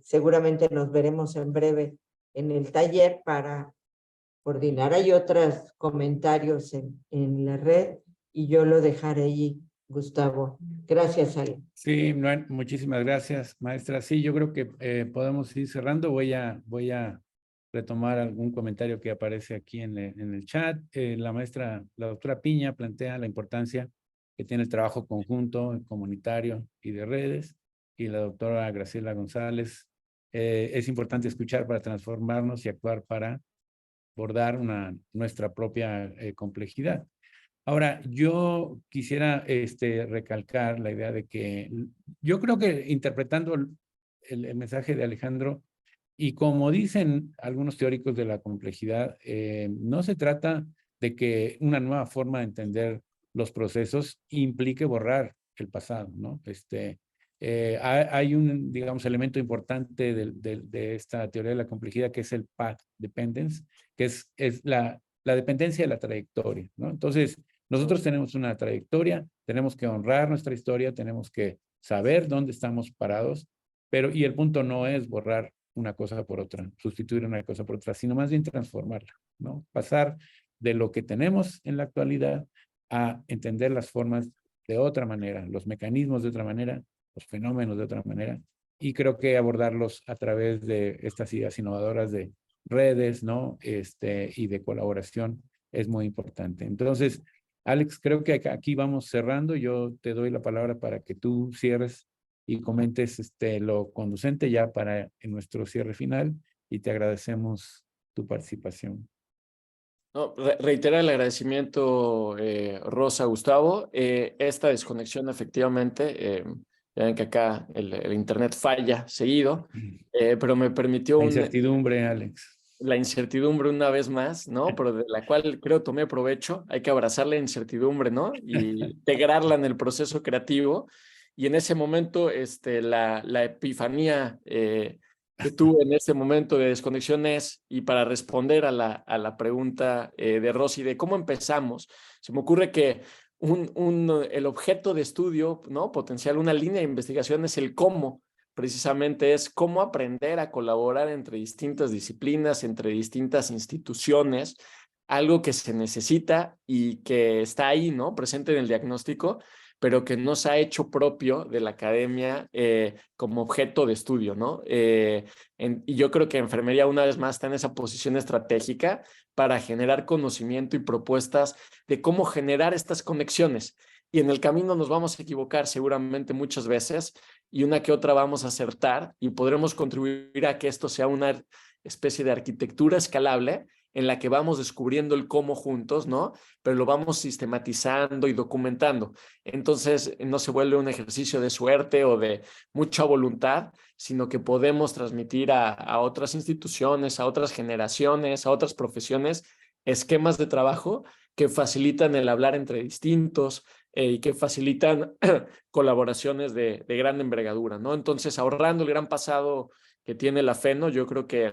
seguramente nos veremos en breve en el taller para coordinar. Hay otros comentarios en la red y yo lo dejaré allí, Gustavo. Gracias, Ale. Sí, muchísimas gracias, maestra. Sí, yo creo que podemos ir cerrando. Voy a retomar algún comentario que aparece aquí en el chat. La doctora Piña plantea la importancia que tiene el trabajo conjunto, comunitario y de redes. Y la doctora Graciela González, es importante escuchar para transformarnos y actuar para abordar nuestra propia complejidad. Ahora, yo quisiera recalcar la idea de que yo creo que interpretando el mensaje de Alejandro, y como dicen algunos teóricos de la complejidad, no se trata de que una nueva forma de entender los procesos implique borrar el pasado, ¿no? Hay un, digamos, elemento importante de esta teoría de la complejidad, que es el path dependence, que es la dependencia de la trayectoria, ¿no? Entonces, nosotros tenemos una trayectoria, tenemos que honrar nuestra historia, tenemos que saber dónde estamos parados, y el punto no es borrar una cosa por otra, sustituir una cosa por otra, sino más bien transformarla, ¿no? Pasar de lo que tenemos en la actualidad a entender las formas de otra manera, los mecanismos de otra manera, los fenómenos de otra manera, y creo que abordarlos a través de estas ideas innovadoras de redes, ¿no? Y de colaboración es muy importante. Entonces, Alex, creo que aquí vamos cerrando. Yo te doy la palabra para que tú cierres y comentes lo conducente ya para en nuestro cierre final, y te agradecemos tu participación. No, reiterar el agradecimiento, Rosa, Gustavo. Esta desconexión, efectivamente, ya ven que acá el internet falla seguido, pero me permitió La incertidumbre, Alex. La incertidumbre una vez más, ¿no? Pero de la cual creo tomé provecho. Hay que abrazar la incertidumbre, ¿no? Y integrarla en el proceso creativo. Y en ese momento, la epifanía que tuve en este momento de desconexión es, y para responder a la pregunta de Rosy de cómo empezamos, se me ocurre que el objeto de estudio, ¿no? Potencial, una línea de investigación es el cómo precisamente es cómo aprender a colaborar entre distintas disciplinas, entre distintas instituciones, algo que se necesita y que está ahí, ¿no? Presente en el diagnóstico, pero que no se ha hecho propio de la academia como objeto de estudio, ¿no? Y yo creo que enfermería una vez más está en esa posición estratégica para generar conocimiento y propuestas de cómo generar estas conexiones. Y en el camino nos vamos a equivocar seguramente muchas veces y una que otra vamos a acertar y podremos contribuir a que esto sea una especie de arquitectura escalable en la que vamos descubriendo el cómo juntos, ¿no? Pero lo vamos sistematizando y documentando. Entonces, no se vuelve un ejercicio de suerte o de mucha voluntad, sino que podemos transmitir a otras instituciones, a otras generaciones, a otras profesiones, esquemas de trabajo que facilitan el hablar entre distintos y que facilitan colaboraciones de gran envergadura, ¿no? Entonces, ahorrando el gran pasado que tiene la FENO, yo creo que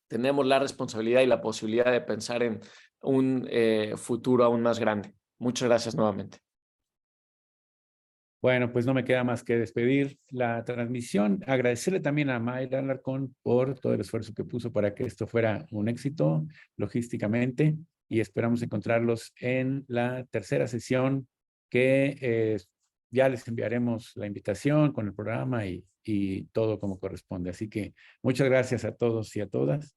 tenemos la responsabilidad y la posibilidad de pensar en un futuro aún más grande. Muchas gracias nuevamente. Bueno, pues no me queda más que despedir la transmisión. Agradecerle también a Mayra Alarcón por todo el esfuerzo que puso para que esto fuera un éxito logísticamente y esperamos encontrarlos en la tercera sesión que ya les enviaremos la invitación con el programa y todo como corresponde. Así que muchas gracias a todos y a todas.